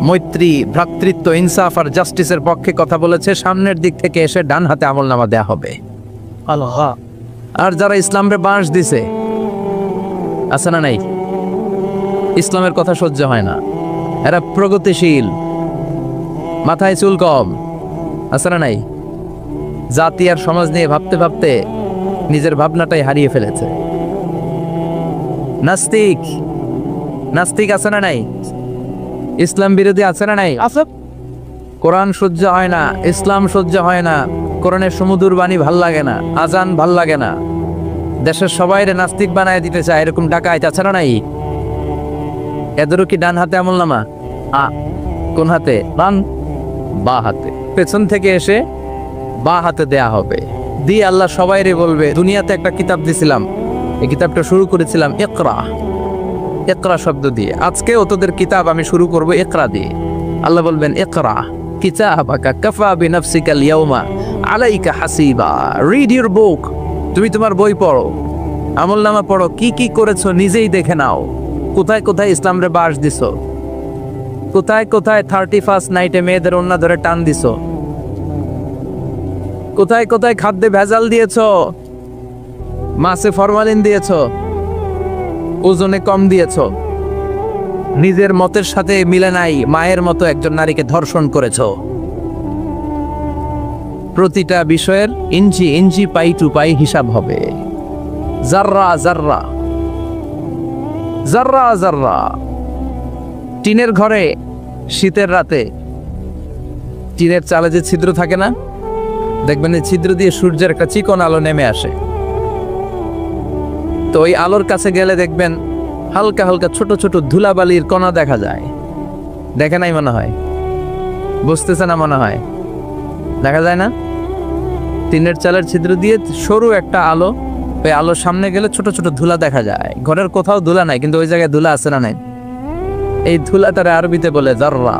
মৈত্রী, ভ্রাতৃত্ব, ইনসাফ আর জাস্টিসের পক্ষে কথা বলেছে, সামনের দিক থেকে এসে ডান হাতে আমলনামা দেয়া হবে। আল্লাহ। আর যারা ইসলামরে বাঁশ দিছে, আছে না নাই? ইসলামের কথা সহ্য হয় না, এরা প্রগতিশীল, মাথায় চুল কম, আছে না নাই? জাতি আর সমাজ নিয়ে ভাবতে ভাবতে নিজের ভাবনাটাই হারিয়ে ফেলেছে। নাস্তিক, নাস্তিক আছে না নাই? ইসলাম বিরোধী আছে না নাই? আছে। কোরআন সহ্য হয় না, ইসলাম সহ্য হয় না, কোরআনের সমুদুর বাণী ভাল লাগে না, আজান ভাল লাগে না, দেশের সবাইরে নাস্তিক বানায় দিতে চায়, এরকম ডাকাইত আছে না নাই? এদেরও কি ডান হাতে আমলনামা? কোন হাতে? ডান, বা হাতে। পেছন থেকে এসে বা হাতে দেয়া হবে। দিয়ে আল্লাহ সবাইরে বলবে, দুনিয়াতে একটা কিতাব দিছিলাম, এই কিতাবটা শুরু করেছিলাম ইকরা, ইকরা শব্দ দিয়ে। আজকে তোদের কিতাব আমি শুরু করব ইকরা দিয়ে। আল্লাহ বলবেন, ইকরা কিতাবাকা কাফা বিনাফসিকাল ইয়াউমা আলাইকা হাসিবা। রিড ইউর বুক, তুমি তোমার বই পড়ো, আমলনামা পড়ো, কি কি করেছো নিজেই দেখে নাও। কোথায় কোথায় ইসলামরে বাস দিছো, কোথায় কোথায় 31st নাইটে মেয়েদের ওন্না ধরে টান দিছো, কোথায় কোথায় খাদ্যে ভেজাল দিয়েছো, মাছে ফরমালিন দিয়েছো, ওজনে কম দিয়েছো, নিজের মতের সাথে মিলে নাই মায়ের মতো একজন নারীকে ধর্ষণ করেছো। প্রতিটা বিষয়ের ইঞ্চি ইঞ্চি, পাই টু পাই হিসাব হবে। জাররা জাররা, জাররা জাররা। টিনের ঘরে শীতের রাতে টিনের চালে যে ছিদ্র থাকে না, দেখবেন এই ছিদ্র দিয়ে সূর্যের একটা চিকন আলো নেমে আসে। তো ওই আলোর কাছে গেলে দেখবেন হালকা হালকা ছোট ছোট ধুলাবালির কণা দেখা যায়। দেখে নাই মনে হয়? বুঝতেছে না মনে হয়? দেখা যায় না? টিনের চালের ছিদ্র দিয়ে সরু একটা আলো, ওই আলোর সামনে গেলে ছোট ছোট ধুলা দেখা যায়। ঘরের কোথাও ধুলা নাই, কিন্তু ওই জায়গায় ধুলা আছে না নাই? এই ধুলাটারে আরবিতে বলে জাররা।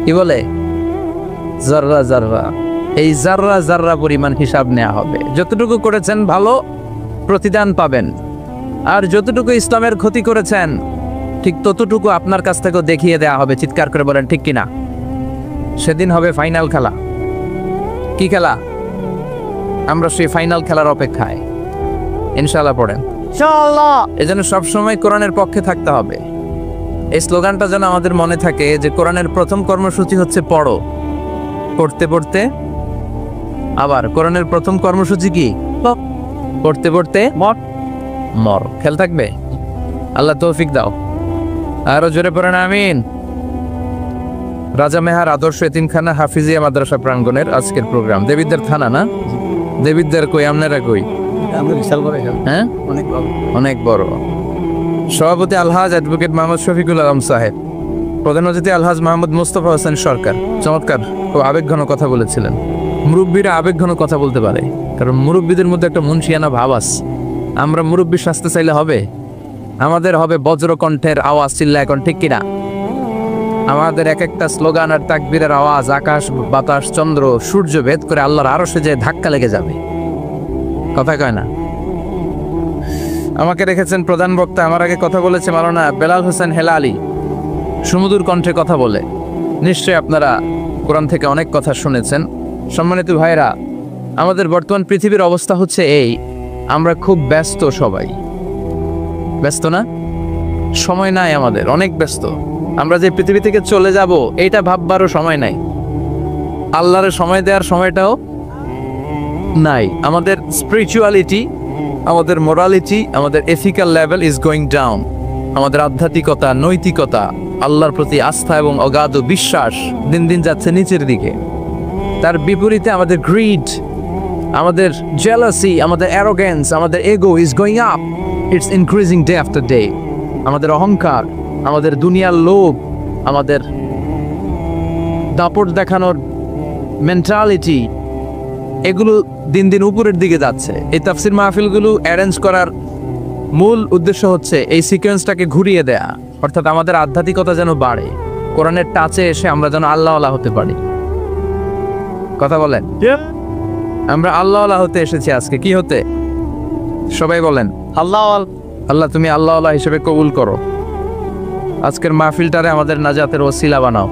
কি বলে? জাররা জাররা। এই জাররা জাররা পরিমাণ হিসাব নেওয়া হবে। যতটুকু করেছেন ভালো, প্রতিদান পাবেন। আর যতটুকু ইসলামের ক্ষতি করেছেন, ঠিক ততটুকু আপনার কাছ থেকেও দেখিয়ে দেওয়া হবে। চিৎকার করে বলেন ঠিক কিনা? সেদিন হবে ফাইনাল খেলা। কি খেলা? আমরা সেই ফাইনাল খেলার অপেক্ষায়। ইনশাআল্লাহ পড়েন ইনশাআল্লাহ। এজন্য সবসময় কোরআনের পক্ষে থাকতে হবে। এই স্লোগানটা যেন আমাদের মনে থাকে যে কোরআনের প্রথম কর্মসূচি হচ্ছে পড়ো, পড়তে পড়তে আবার। কোরআনের প্রথম কর্মসূচি কি? পড়তে পড়তে মর। মর। খেয়াল থাকবে। আল্লাহ তৌফিক দাও। আরো জোরে পড়েন আমিন। রাজা মেহার আদর্শ এতিমখানা হাফিজিয়া মাদ্রাসা প্রাঙ্গণের আজকের প্রোগ্রাম। দেবিদ্দার থানা না? দেবিদ্দার কই, আপনারা কই? আমরা বিশাল বড়। হ্যাঁ, অনেক বড়। অনেক বড়। সভাপতি আলহাজ অ্যাডভোকেট মোহাম্মদ শফিকুল আলম সাহেব, প্রধান অতিথি আলহাজ মাহমুদ মুস্তফা হোসেন সরকার। চমৎকার ও আবেগঘন কথা বলেছিলেন। মুরব্বীরা আবেগঘন কথা বলতে পারে, কারণ মুরব্বীদের মধ্যে একটা মুন্সিয়ানা ভাব আছে। আমরা মুরব্বী সাজতে চাইলে হবে? আমাদের হবে বজ্রকণ্ঠের আওয়াজ, চিল্লা এখন ঠিক কিনা? আমাদের এক একটা স্লোগান আর তাকবীরের আওয়াজ আকাশ বাতাস চন্দ্র সূর্য ভেদ করে আল্লাহর আরশে যে ধাক্কা লেগে যাবে। কথা কয় না? আমাকে রেখেছেন প্রধান বক্তা। আমার আগে কথা বলেছে মাওলানা বেলাল হোসেন হেলালি, সুমধুর কণ্ঠে কথা বলে। নিশ্চয়ই আপনারা কোরআন থেকে অনেক কথা শুনেছেন। সম্মানিত ভাইরা, আমাদের বর্তমান পৃথিবীর অবস্থা হচ্ছে এই, আমরা খুব ব্যস্ত। সবাই ব্যস্ত না? সময় নাই আমাদের, অনেক ব্যস্ত। আমরা যে পৃথিবী থেকে চলে যাব এইটা ভাববারও সময় নাই, আল্লাহর সময় দেওয়ার সময়টাও নাই। আমাদের স্পিরিচুয়ালিটি, আমাদের মোরালিটি, আমাদের ethical level is going down. আমাদের আধ্যাত্মিকতা, নৈতিকতা, আল্লাহর প্রতি আস্থা এবং অগাধ বিশ্বাস দিন দিন যাচ্ছে নিচের দিকে। তার বিপরীতে আমাদের গ্রিড, আমাদের জেলাসি, আমাদের অ্যারোগেন্স, আমাদের এগো is going up, it's increasing day after day. আমাদের অহংকার, আমাদের দুনিয়ার লোভ, আমাদের দাপট দেখানোর মেন্টালিটি, এগুলো দিন দিন উপরের দিকে যাচ্ছে। এই তাফসির মাহফিলগুলো অ্যারেঞ্জ করার মূল উদ্দেশ্য হচ্ছে এই সিকোয়েন্সটাকে ঘুরিয়ে দেয়া, অর্থাৎ আমাদের আধ্যাত্মিকতা যেন বাড়ে, কোরআনের টাচে এসে আমরা যেন আল্লাহওয়ালা হতে পারি। কথা বলেন, আমরা আল্লাহওয়ালা হতে এসেছি আজকে। কি হতে? সবাই বলেন আল্লাহ। আল্লাহ তুমি আল্লাহওয়ালা হিসেবে কবুল করো। আজকের মাহফিলটারে আমাদের নাজাতের ওসিলা বানাও।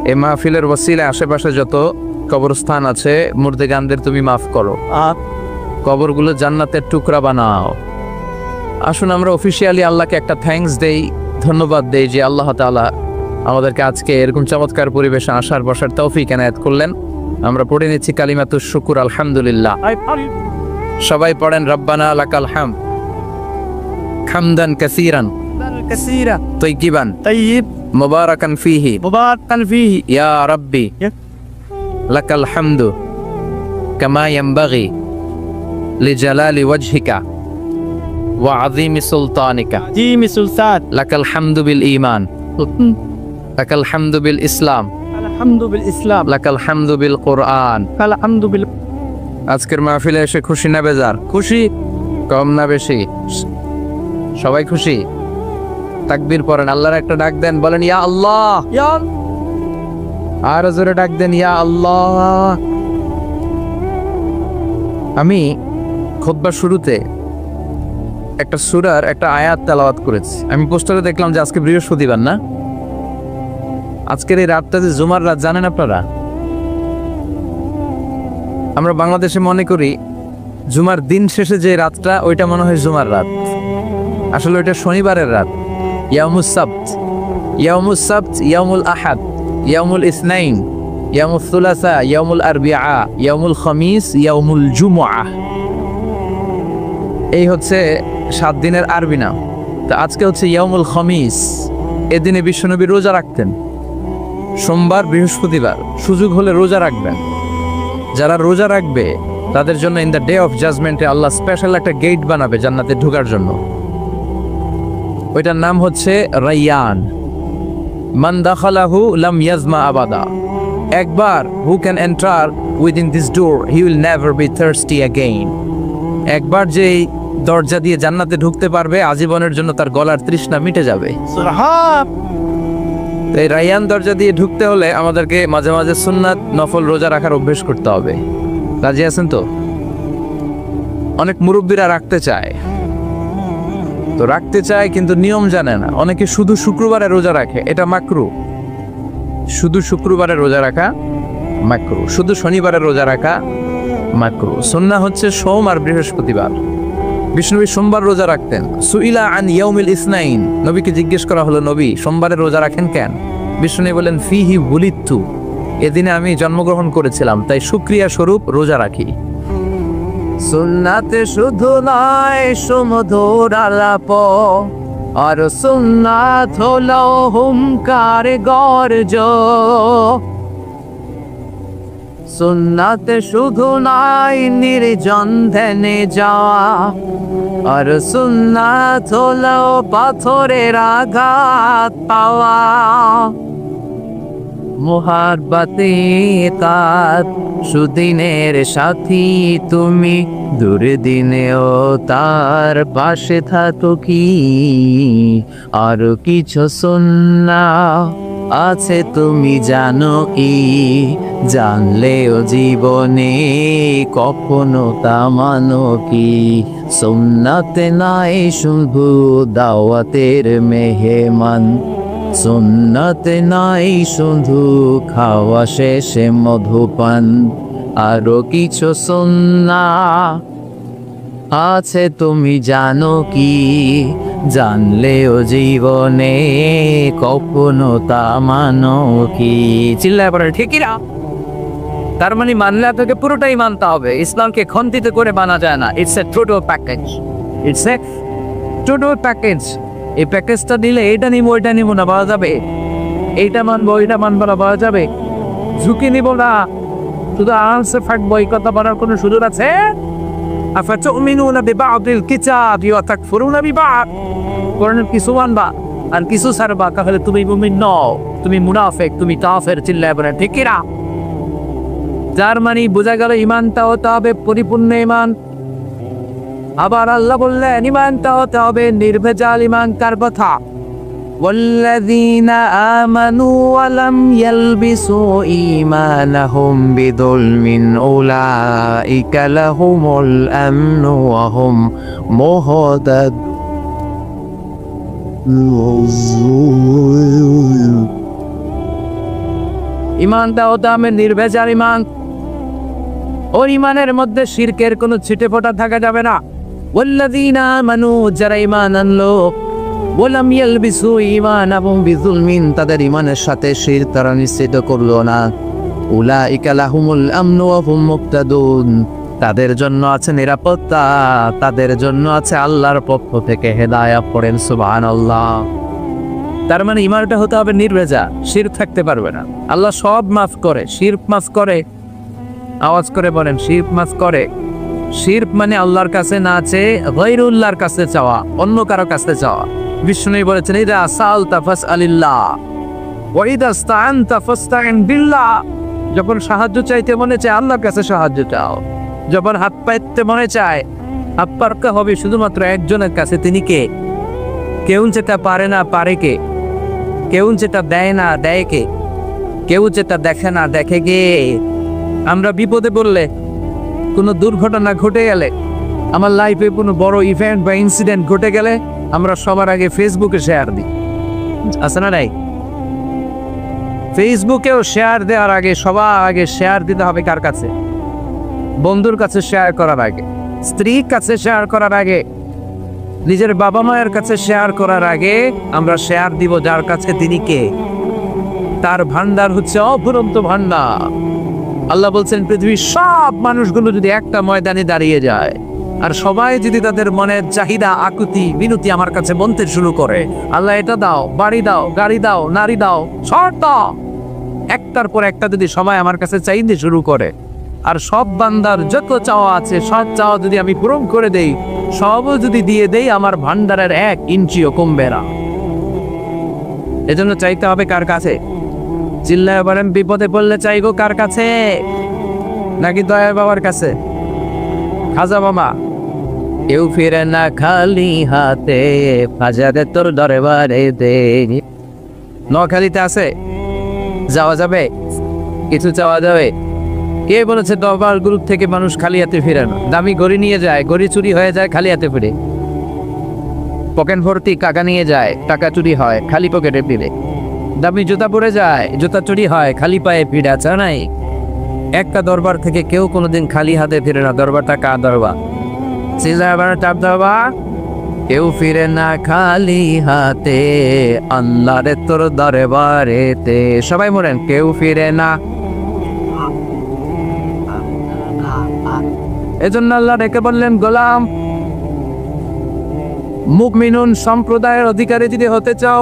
এই মাহফিলের ওসিলে আশেপাশে যত কবরস্থান আছে, মুর্দেগানদের তুমি মাফ করো, কবরগুলো জান্নাতের টুকরা বানাও। আসুন আমরা অফিসিয়ালি আল্লাহকে একটা থ্যাঙ্কস দেই, ধন্যবাদ দেই যে আল্লাহ তাআলা আমাদেরকে আজকে এরকম চমৎকার পরিবেশে আসার বসার তৌফিক এনায়েত করলেন। আমরা পড়ে নিচ্ছি কালিমাতুশ শুকুর, আলহামদুলিল্লাহ। সবাই পড়েন রব্বানা লাকাল হামদ হামদান কাসীরান كثيرة তাইয়িবান طيب মুবারাকান ফীহি مباركا فيه ইয়া রাব্বি লাকাল হামদু কামা ইয়ানবাগি লিজালালি ওয়াজহিকা ওয়া আযীমি সুলতানিকা। جيم سلطان লাকাল হামদু বিল ঈমান, লাকাল হামদু বিল ইসলাম, الحمد بالإسلام লাকাল হামদু বিল কুরআন। الحمد بال আজকের মাহফিলে এসে খুশি না বেজার? খুশি। কম না বেশি? সবাই খুশি? তাকবীর পড়েন, আল্লাহর একটা ডাক দেন, বলেন ইয়া আল্লাহ। يا আর জোরে ডাক দেন ইয়া আল্লাহ। আমি খুতবার শুরুতে একটা সূরার একটা আয়াত তেলাওয়াত করেছি। আমি পোস্টারে দেখলাম যে আজকে বৃহস্পতিবার না, আজকের এই রাতটা যে জুমার রাত, জানেন আপনারা? আমরা বাংলাদেশে মনে করি জুমার দিন শেষে যে রাতটা, ওইটা মনে হয় জুমার রাত। আসলে ওইটা শনিবারের রাত। ইয়াউমুস সাবত, ইয়াউমুস সাবত, ইয়াউমুল আহাদ, ইয়াউমুল ইসনাইন, ইয়াউমুল সুলাসা, ইয়াউমুল আরবিআ, ইয়াউমুল খামিস, ইয়াউমুল জুমআহ। এই হচ্ছে 7 দিনের আরবি নাম। তো আজকে হচ্ছে ইয়াউমুল খামিস। এদিনে বিশ্বনবী রোজা রাখতেন। সোমবার, বৃহস্পতিবার সুযোগ হলে রোজা রাখবেন। যারা রোজা রাখবে তাদের জন্য ইন দ্য ডে অফ জাজমেন্টে আল্লাহ স্পেশাল একটা গেট বানাবে জান্নাতে ঢোকার জন্য। ওইটার নাম হচ্ছে রাইয়ান। মান দাখালাহু লাম ইয়াজমা আবাদা। একবার who can enter within this door he will never be thirsty again. একবার যে দরজা দিয়ে জান্নাতে ঢুকতে পারবে, আজীবনের জন্য তার গলার তৃষ্ণা মিটে যাবে। সুবহান। তো এই রাইয়ান দরজা দিয়ে ঢুকতে হলে আমাদেরকে মাঝে মাঝে সুন্নাত নফল রোজা রাখার অভ্যেস করতে হবে। রাজি আছেন তো? অনেক মুরব্বীরা রাখতে চায়, তো রাখতে চায় কিন্তু নিয়ম জানে না। অনেকে শুধু শুক্রবারে রোজা রাখে, এটা মাকরু। শুধু শুক্রবারে রোজা রাখা মাকরু, শুধু শনিবারে রোজা রাখা মাকরু। সুন্নাহ হচ্ছে সোম আর বৃহস্পতিবার। বিষ্ণুবী সোমবার রোজা রাখতেন। সুইলা আন ইয়াউমিল ইসনাইন, নবীকে জিজ্ঞেস করা হলো, নবী সোমবারে রোজা রাখেন কেন? বিষ্ণু বলেন ফিহি বুলিত্তু, এদিনে আমি জন্মগ্রহণ করেছিলাম, তাই শুকরিয়া স্বরূপ রোজা রাখি। সুন্নাতে শুধু নয় সুমধুর আলাপ, আর সুন্নাত হলো হুঙ্কার গর্জ। সুন্নাতে শুধু নাই নির্জন ধ্যানে যাওয়া, আর সুন্নাত হলো পাথরের আঘাত পাওয়া। মুহাব্বতে কাত সুদিনের সাথী তুমি, দুর্দিনেও তার পাশে থাকো কি? আর কিছু সুন্নাহ আছে তুমি জানো কি? জানলেও জীবনে কখনো তা মানো কি? সুন্নাতে নাই শুধু দাওয়াতের মেহমান, সুন্নাতে নাই শুধু খাওয়া শেষে মধুপান। আরো কিছু সুন্নাহ আছে তুমি জানো কি? জানলেও জীবনে কখনো তা মানো কি? চিল্লায় পড়ে ঠিকই না? তার মানে মানলে আপনাকে পুরোটাই মানতে হবে। ইসলামকে খন্ডিত করে মানা যায় না। It's a total package, it's a total package. এই প্যাকেজটা দিলে এইটা নিবো ওইটা নিবো না বলা যাবে, এইটা মানবো ওইটা মানবো না বলা যাবে, ঝুঁকি নিব না শুধু আনসার থাকবো এই কথা বলার কোনো সুযোগ আছে? আফাতুমিনুনা বিবাদিল কিতাব ওয়া তাকফুরুনা বিবাদ। কোরআনের কিছু মানবা আর কিছু ছাড়বা, তাহলে তুমি মুমিন নও, তুমি মুনাফিক, তুমি কাফের। চিল্লায় বলেন ঠিক কিনা? যার মানে বোঝা গেল ইমানটা হতে হবে পরিপূর্ণ ইমান। আবার আল্লাহ বললেন ইমানটা হতে হবে নির্ভেজাল ইমান। কার কথা? ওয়াল্লাযীনা আমানু ওয়া লাম ইয়ালবিসু ঈমানাহুম বিযুলমিন উলাইকা লাহুমুল আমনু ওয়া হুম মুহতাদুন। ইমানটা হতে হবে নির্ভেজাল ইমান। ওই ইমানের মধ্যে শিরকের কোনো ছিটে ফোঁটা থাকা যাবে না। ওয়াল্লাযীনা আমানু, যারা ঈমান আনলো, ওয়া লাম ইয়ালবিসু ঈমানাহুম বিযুলমিন, তাদের ঈমানের সাথে শিরক তারা নিশ্চিত করলো না, উলাইকা লাহুমুল আমনু ওয়া হুম মুহতাদুন, তাদের জন্য আছে নিরাপত্তা, তাদের জন্য আছে আল্লাহর পক্ষ থেকে হেদায়েত। পড়েন সুবহানাল্লাহ। তার মানে ঈমানটা হতে হবে নির্ভেজাল, শিরক থাকতে পারবে না। আল্লাহ সব মাফ করে, শিরক মাফ করে। আওয়াজ করে বলেন শিরক মাফ করে। শিরক মানে আল্লাহর কাছে না চেয়ে গায়রুল্লাহর কাছে চাওয়া, অন্য কারো কাছে চাওয়া। বিষ্ণু বলেছেন ইদা সাআলতা ফাসআলিল্লাহ ওয়া ইদা ইসতাআনতা ফাসতাইন বিল্লাহ। যখন সাহায্য চাইতে মনে চায় আল্লাহর কাছে সাহায্য চাও। যখন হাত পাইতে মনে চায় হাত পারতে হবে শুধুমাত্র একজনের কাছে। তিনি কে? কেউ যেটা পারে না পারে কে? কেউ যেটা দেয় না দেয় কে? কেউ যেটা দেখে না দেখে কে? আমরা বিপদে পড়লে, কোনো দুর্ঘটনা ঘটে গেলে, আমার লাইফে কোনো বড় ইভেন্ট বা ইনসিডেন্ট ঘটে গেলে আমরা সবার আগে ফেসবুকে শেয়ার দিই, আছে না নাই? ফেসবুকেও শেয়ার দেওয়ার আগে সবার আগে শেয়ার দিতে হবে কার কাছে? বন্ধুর কাছে শেয়ার করার আগে, স্ত্রীর কাছে শেয়ার করার আগে, নিজের বাবা মায়ের কাছে শেয়ার করার আগে আমরা শেয়ার দিব যার কাছে তিনি কে? তার ভান্ডার হচ্ছে অফুরন্ত ভান্ডার। আল্লাহ বলছেন পৃথিবীর সব মানুষগুলো যদি একটা ময়দানে দাঁড়িয়ে যায় আর সবাই যদি তাদের মনের চাহিদা আকুতি বিনতি আমার কাছে বলতে শুরু করে, আল্লাহ এটা দাও, বাড়ি দাও, গাড়ি দাও, নারী দাও, সব দাও, একটার পর একটা যদি সবাই আমার কাছে চাইতে শুরু করে, আর সব বান্দার যত চাওয়া আছে সব চাওয়া যদি আমি পূরণ করে দেই, সবও যদি দিয়ে দেই, আমার ভান্ডারের 1 ইঞ্চিও কমবে না। এজন্য চাইতে হবে কার কাছে? চিল্লায় বলেন বিপদে পড়লে চাইগো কার কাছে? নাকি দয়ার বাবার কাছে? খাজা বাবা কেউ ফিরে না খালি হাতে, হাজারে তোর দরবারে দে। নোয়াখালীতে আছে, যাওয়া যাবে? কিছু চাওয়া যাবে? কে বলেছে দরবার গ্রুপ থেকে মানুষ খালি হাতে ফিরে না? দামি গড়ি নিয়ে যায়, গড়ি চুরি হয়ে যায়, খালি হাতে ফিরে। পকেট ভর্তি টাকা নিয়ে যায়, টাকা চুরি হয়, খালি পকেটে ফিরে। দামি জুতা পরে যায়, জুতা চুরি হয়, খালি পায়ে ফিরে। আছে নাই? একটা দরবার থেকে কেউ কোনোদিন খালি হাতে ফিরে না। দরবারটা কার দরবার? চাপ দরবার। কেউ ফিরে না খালি হাতে, আল্লাহরে তোর দরবারেতে। সবাই বলেন কেউ ফিরে না। এজন্য আল্লাহ ডেকে বললেন গোলাম, মুমিনুন সম্প্রদায়ের অধিকারী যদি হতে চাও,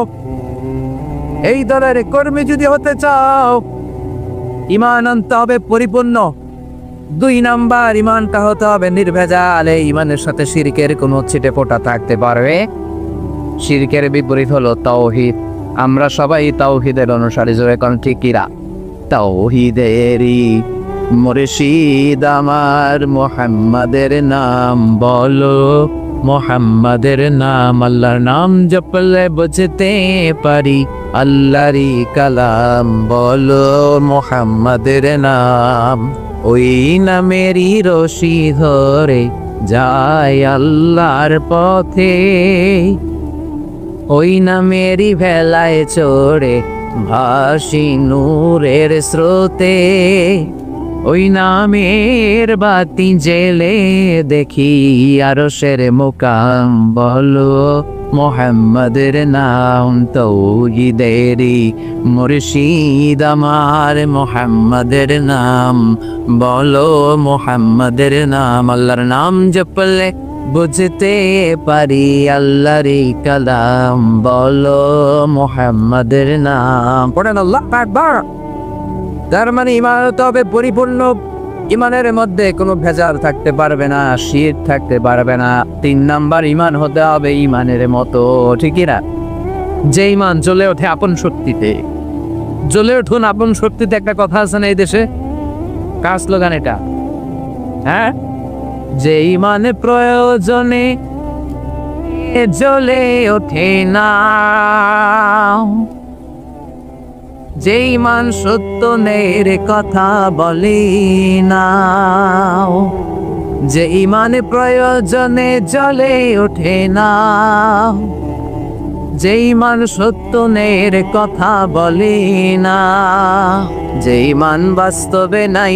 এই দলের কর্মী যদি হতে চাও, ঈমান আনতে হবে পরিপূর্ণ। 2 নাম্বার, ঈমানটা হতে হবে নির্ভেজাল। এই ঈমানের সাথে শিরকের কোনো ছিটে ফোঁটা থাকতে পারবে? শিরকের বিপরীত হলো তাওহীদ। আমরা সবাই তাওহীদের অনুসারী, জোরে কোন ঠিক কিরা? তাওহীদেরই মুর্শিদ আমার, মুহাম্মাদের নাম বলো, মুহাম্মাদের নাম। আল্লাহর নাম জপলে বুঝতে পারি আল্লাহরই কালাম, বলো মুহাম্মাদের নাম। ওই নামেরই রশি ধরে যায় আল্লাহর পথে, ওই নামেরই ভেলায় চড়ে ভাসি নূরের স্রোতে। ওই নামের বাতি জেলে দেখি আরশের মুকাম, বলো মুহাম্মাদের নাম। তাওহীদেরই মুর্শিদ আমার, মুহাম্মাদের নাম বলো, মুহাম্মাদের নাম। আল্লাহর নাম জপলে বুঝতে পারি আল্লাহরই কালাম, বলো মুহাম্মাদের নাম। পড়েন আল্লাহু আকবার। তার মানে ইমান হতে হবে পরিপূর্ণ। ইমানের মধ্যে কোনো ভেজাল থাকতে পারবে না, শিরক থাকতে পারবে না। 3 নাম্বার ইমান হতে হবে ইমানের মতো, ঠিকই না? যে ইমান জ্বলে ওঠে আপন শক্তিতে। জ্বলে উঠুন আপন শক্তিতে, একটা কথা আছে না এই দেশে? কার স্লোগান এটা? হ্যাঁ, যে ইমানে প্রয়োজনে জ্বলে ওঠে না, যে ইমান সত্য নের কথা বলে না, যে ইমানে প্রয়োজনে জ্বলে ওঠে না, যে ইমান সত্য নের কথা বলে না, যে ইমান বাস্তবে নাই,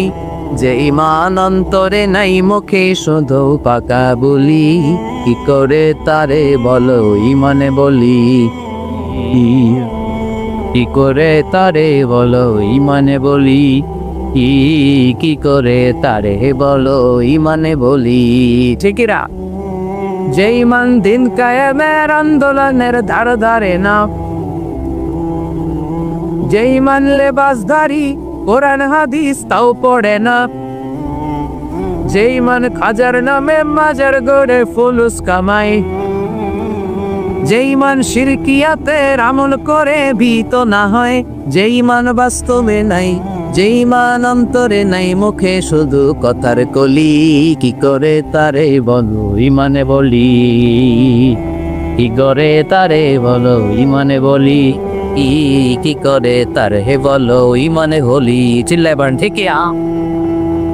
যে ইমান অন্তরে নাই, মুখে শুধু পাকা বলি, কি করে তারে বলো ইমানে বলি, কি করে তারে বলো ইমানে বলি, কি করে তারে বলো ইমানে বলি, ঠিকিরা? যে ইমান দিন কায়েমের আন্দোলনের ধার ধারে না, যে ইমান লেবাসধারী কোরআন হাদিস তাও পড়ে না, যে ইমান খাজার নামে মাজার গড়ে ফুলুস কামাই, যে ইমান শিরকিয়াতের আমল করে ভীত না হয়, যে ইমান বাস্তবে নাই, যে ইমান অন্তরে নাই, মুখে শুধু কথার কলি, কি করে তারে বলো ইমানে বলি, কি করে তারে বলো ইমানে বলি, কি করে তারে বলো ইমানে বলি, চিল্লাইবার ঠিক?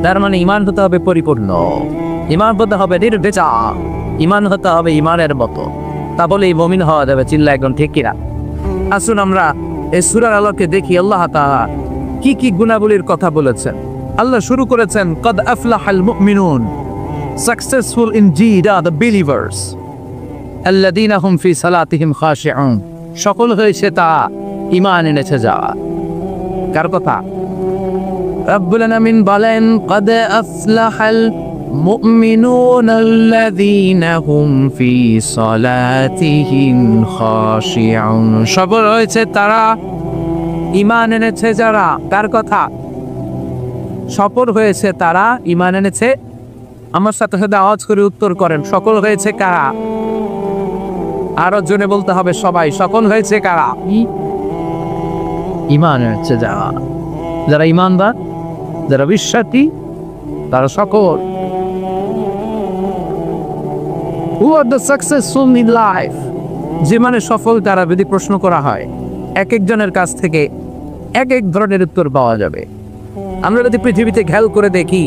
তার মানে ইমান হতে হবে পরিপূর্ণ, ইমান হতে হবে নির্ভেজাল, ইমান হতে হবে ইমানের মতো, তা বলেই মুমিন হওয়া যাবে। চিল্লা একদম ঠিক কিনা? আসুন আমরা এই সূরার আলোকে দেখি আল্লাহ তাআলা কি কি গুণাবলীর কথা বলেছেন। আল্লাহ শুরু করেছেন, কদ আফলাহাল মুমিনুন, successful indeed are the believers আল্লাযীনা হুম ফি সালাতিহিম খাশিউন। সফল হয়েছে তা ঈমান এনেছে যারা। কার কথা? রব্বুল আলামিন বলেন, কদ আফলাহাল মুমিনুন আল্লাযীনা হুম ফি সালাতিহিম খাশিউন। সফল হয়েছে তারা, ঈমান এনেছে যারা। কার কথা? সফল হয়েছে তারা, ঈমান এনেছে। আমার সাথে সাথে আওয়াজ করে উত্তর করেন, সফল হয়েছে কারা? আরো জোরে বলতে হবে সবাই, সফল হয়েছে কারা? ঈমান এনেছে যারা। যারা ঈমানদার, যারা বিশ্বাসী, তারা সফল। Who are the successful in life? যে মানে সফল তারা, যদি প্রশ্ন করা হয় এক একজনের কাছ থেকে এক এক ধরনের উত্তর পাওয়া যাবে। আমরা যদি পৃথিবীতে খেয়াল করে দেখি,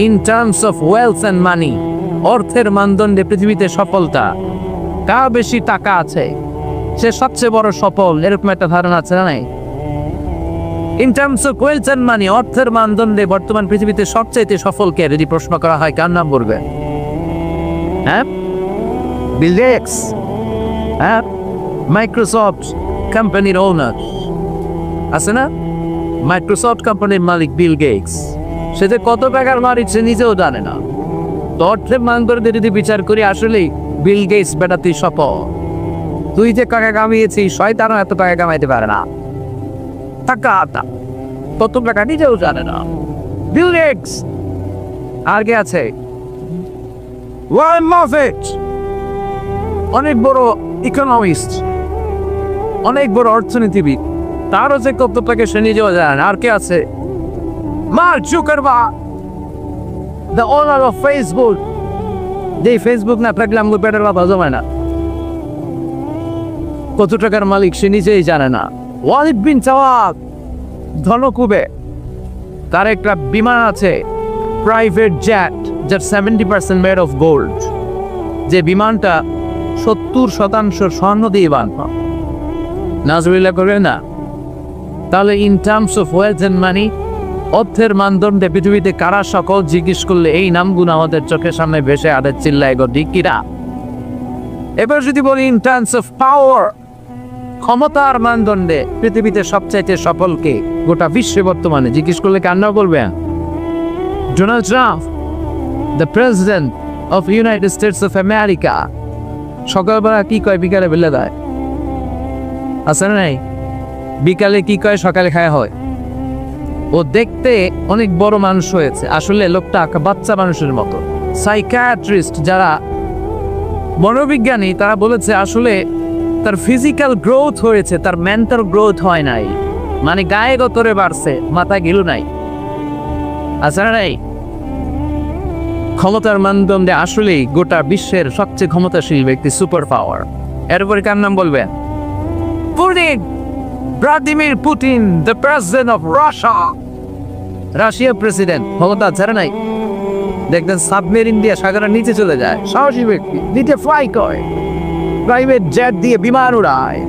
in terms of wealth and money, অর্থের মানদণ্ডে পৃথিবীতে সফলতা, কার বেশি টাকা আছে সে সবচেয়ে বড় সফল, এরকম একটা ধারণা আছে না নাই? In terms of wealth and money, অর্থের মানদণ্ডে বর্তমান পৃথিবীতে সবচেয়ে সফলকে যদি প্রশ্ন করা হয়, কার নাম বলবেন? হ্যাঁ, বিল গেটস। হ্যাঁ, মাইক্রোসফট কোম্পানির ওনার আছে না? মাইক্রোসফট কোম্পানির মালিক বিল গেটস। সে যে কত টাকার মালিক সে নিজেও জানে না। তো অর্থের মানদণ্ডে যদি বিচার করি, আসলেই বিল গেটস বেটা তুই সফল। তুই যে টাকা কামিয়েছিস, শয়তানও এত টাকা কামাইতে পারে না। টাকা কত টাকা নিজেও জানে না। Bill Gates. আর কে আছে? ওয়ারেন বাফেট, অনেক বড় ইকোনমিস্ট, অনেক বড় অর্থনীতিবিদ, তারও যে কত টাকা সে নিজেও জানে। আর কে আছে? Mark Zuckerberg, the owner of Facebook. যে ফেসবুক না থাকলে আমাকে পেটের ভাত জমায় না। কত টাকার মালিক সে নিজেই জানে না। ওয়ালিদ বিন তাওয়াব, ধনকুবে, তার একটা বিমান আছে, প্রাইভেট জেট, যার 70% মেড অফ গোল্ড। যে বিমানটা 70% স্বর্ণ দিয়ে বানানো। নাজবিল্লাহ করবে না? তাহলে in terms of wealth and money, অর্থের মানদণ্ডে পৃথিবীতে কারা সকল জিজ্ঞেস করলে এই নামগুলো আমাদের চোখের সামনে ভেসে আদের চিল্লায় গো ঠিক কিনা? এবার যদি বলি ইন টার্মস অফ পাওয়ার, ক্ষমতার মানদণ্ডে পৃথিবীতে সবচাইতে সফলকে গোটা বিশ্বে বর্তমানে জিজ্ঞেস করলে কার নাম বলবেন? Donald Trump, the president of United states of America. সকালবেলা কি কয়, বিকালে বেলে দেয়, আছে না নাই? বিকালে কি কয়, সকালে খায় হয়। ও দেখতে অনেক বড় মানুষ হয়েছে, আসলে লোকটা বাচ্চা মানুষের মতো। সাইকিয়াট্রিস্ট যারা মনোবিজ্ঞানী তারা বলেছে আসলে তার ফিজিক্যাল গ্রোথ হয়েছে, তার মেন্টাল গ্রোথ হয় নাই, মানে গায়ে গতরে বাড়ছে, মাথা গিলু নাই। আচ্ছা নাই, ক্ষমতার মানদণ্ডে আসলেই গোটা বিশ্বের সবচেয়ে ক্ষমতাশীল ব্যক্তি, সুপার পাওয়ার। এরপরে কার নাম বলবেন? Putin, Vladimir Putin, the president of Russia. Russia president, ক্ষমতা ছাড়া নাই। দেখবেন সাবমেরিন দিয়ে সাগরের নিচে চলে যায়, সাহসী ব্যক্তি, নিচে ফ্লাই করে, প্রাইভেট জেট দিয়ে বিমান উড়ায়,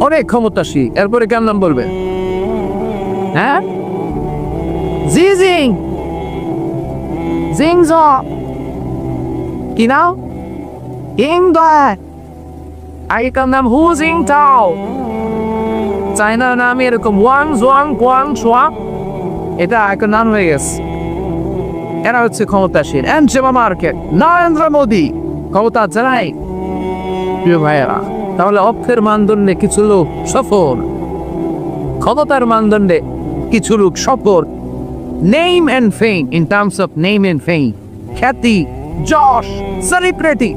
অনেক ক্ষমতাশীল। এরপরে কার নাম বলবেন? হ্যাঁ, জি জিং, জিং জ, কি নাম? ইংল্যান্ড, আগেকার নাম হু জিং টাও। চায়নার নাম এরকম ওয়াং জোয়াং কোয়াং ছোয়া, এটা একটা নাম হয়ে গেছে। এরা হচ্ছে ক্ষমতাশীল। এনজেমা মার্কেট, নরেন্দ্র মোদী, ক্ষমতা জানাই প্রিয় ভাইয়েরা। তাহলে অর্থের মানদণ্ডে কিছু লোক সফল, ক্ষমতার মানদণ্ডে কিছু লোক সফল। Name and fame, in terms of name and fame, খ্যাতি, যশ, সেলিব্রিটি,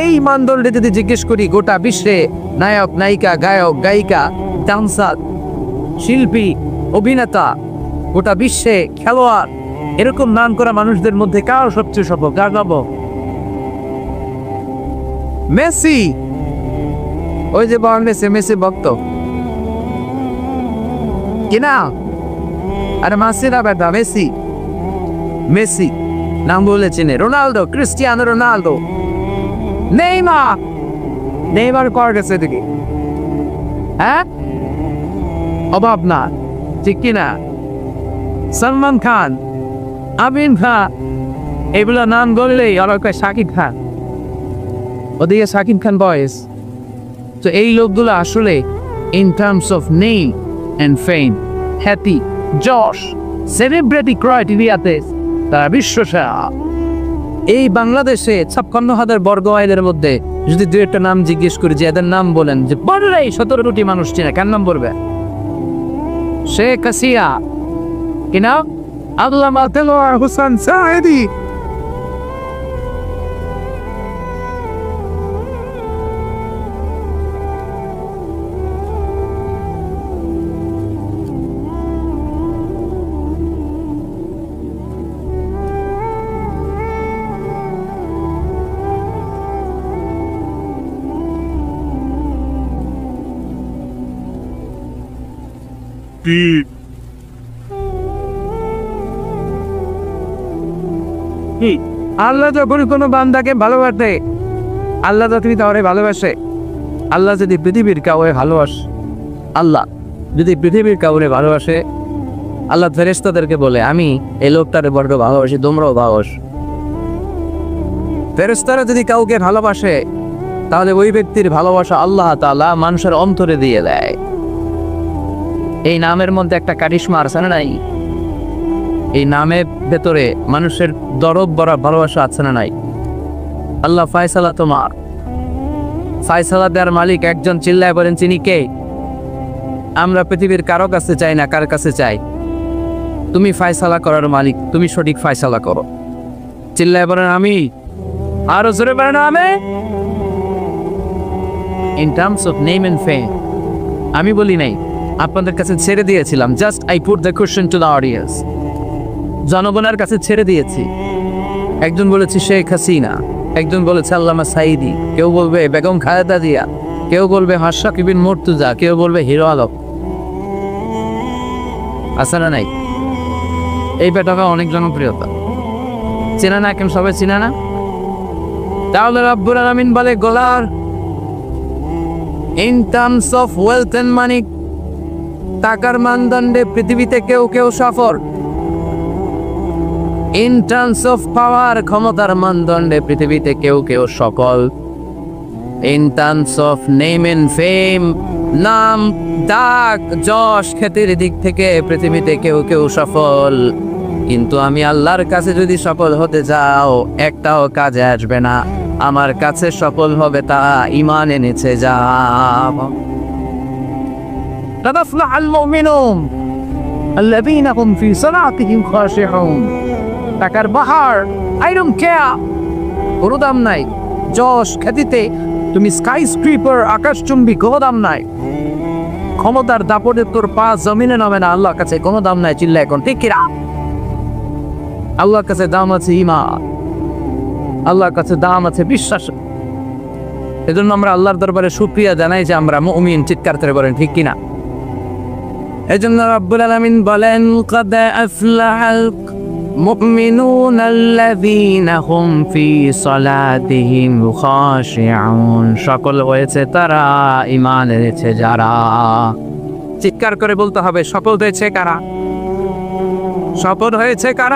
এই মানদণ্ডে যদি জিজ্ঞেস করি গোটা বিশ্বে নায়ক নায়িকা, গায়ক গায়িকা, ডান্সার, শিল্পী, অভিনেতা, গোটা বিশ্বে খেলোয়াড়, এরকম নাম করা মানুষদের মধ্যে কার সবচেয়ে সফল? কার নাম? মেসি। ওই যে বল মেসি, মেসি ভক্ত কিনা? আরে মাসি না বেটা, মেসি। মেসি নাম বলে চিনে। Ronaldo, Cristiano Ronaldo, Neymar. Neymar কর গেছে দেখি, হ্যাঁ, অভাব না, ঠিক কিনা? সলমান খান, আমিন খান, এগুলো নাম বললেই আর শাকিব খান, ওদিকে শাকিব খান বয়েস। তো এই লোকগুলো আসলে in terms of name and fame, খ্যাতি, যশ, সেলিব্রিটি ক্রাইটেরিয়াতে তারা বিশ্বসেরা। এই বাংলাদেশে 56,000 বর্গ মাইলের মধ্যে যদি দু একটা নাম জিজ্ঞেস করি যে এদের নাম বলেন, যে বললেই 17 কোটি মানুষ চিনে, কার নাম বলবে? শেখ হাসিনা, কি নাম? আল্লামা দেলোয়ার হোসেন সাঈদী। আল্লাহ যখন কোনো বান্দাকে ভালোবাসে, আল্লাহ যখন তাহলে ভালোবাসে। আল্লাহ যদি পৃথিবীর কাউরে ভালোবাসে, আল্লাহ যদি পৃথিবীর কাউরে ভালোবাসে, আল্লাহ ফেরেশতাদেরকে বলে আমি এই লোকটারে বড় ভালোবাসি, তোমরাও ভালোবাসো। ফেরেশতারা যদি কাউকে ভালোবাসে তাহলে ওই ব্যক্তির ভালোবাসা আল্লাহ তাআলা মানুষের অন্তরে দিয়ে দেয়। এই নামের মধ্যে একটা কারিশমা আছে না নাই? এই নামের ভেতরে মানুষের দরদ ভরা ভালোবাসা আছে না নাই? আল্লাহ ফায়সালা তোমার, ফায়সালা দেওয়ার মালিক একজন, চিল্লায় বলেন চিনি কে? আমরা পৃথিবীর কারো কাছে চাই না, কার কাছে চাই? তুমি ফায়সালা করার মালিক, তুমি সঠিক ফায়সালা করো। চিল্লায় বলেন আমি, আরো জোরে বলেন আমি। In terms of name and fame, আমি বলি নাই, আপনাদের কাছে ছেড়ে দিয়েছিলাম। Just I put the question to the audience, জনগণের কাছে ছেড়ে দিয়েছি। একজন বলেছে শেখ হাসিনা, একজন বলেছে আল্লামা সাঈদী, কেউ বলবে বেগম খালেদা জিয়া, কেউ বলবে হাসসাক বিন মুর্তজা, কেউ বলবে হিরো আলম। আছে না নাই? এই বেটাকা অনেক জনপ্রিয়তা, চেনা না? কেন সবাই চেনা না? তাহলে রব্বুল আলামিন বলে গোলার in terms of wealth and money, টাকার মানদণ্ডে পৃথিবীতে কেউ কেউ সফল। ইন টার্মস অফ পাওয়ার, ক্ষমতার মানদণ্ডে পৃথিবীতে কেউ কেউ সকল। In terms of name and fame, নাম, ডাক, যশ, খ্যাতির দিক থেকে পৃথিবীতে কেউ কেউ সফল। কিন্তু আমি আল্লাহর কাছে যদি সফল হতে যাও, একটাও কাজে আসবে না। আমার কাছে সফল হবে তারা ঈমান এনেছে যা। তাদাফলাহুল মুমিনুন, আল্লাযীনা হুম ফি সালাতিহিম খাশিউন। টাকার বাহার, আই ডোন্ট কেয়ার, কোনো দাম নাই। যশ খ্যাতিতে তুমি স্কাই স্ক্রিপার, আকাশচুম্বী, কোনো দাম নাই। ক্ষমতার দাপটে তোর পা জমিনে নামে না, আল্লাহর কাছে কোনো দাম নাই। চিল্লা এখন ঠিক কিনা? আল্লাহর কাছে দাম আছে ঈমান, আল্লাহর কাছে দাম আছে বিশ্বাস। এজন্য আমরা আল্লাহর দরবারে শুকরিয়া জানাই যে আমরা মুমিন। চিৎকার করে বলেন ঠিক কিনা? এজন্য রাব্বুল আলামিন বলেন, قد أفلح المؤمنون الذين هم في صلاتهم خاشعون। সকল হয়েছে তারা, ঈমান এনেছে যারা। চিৎকার করে বলতে হবে, সফল হয়েছে কারা? সফল হয়েছে কারা?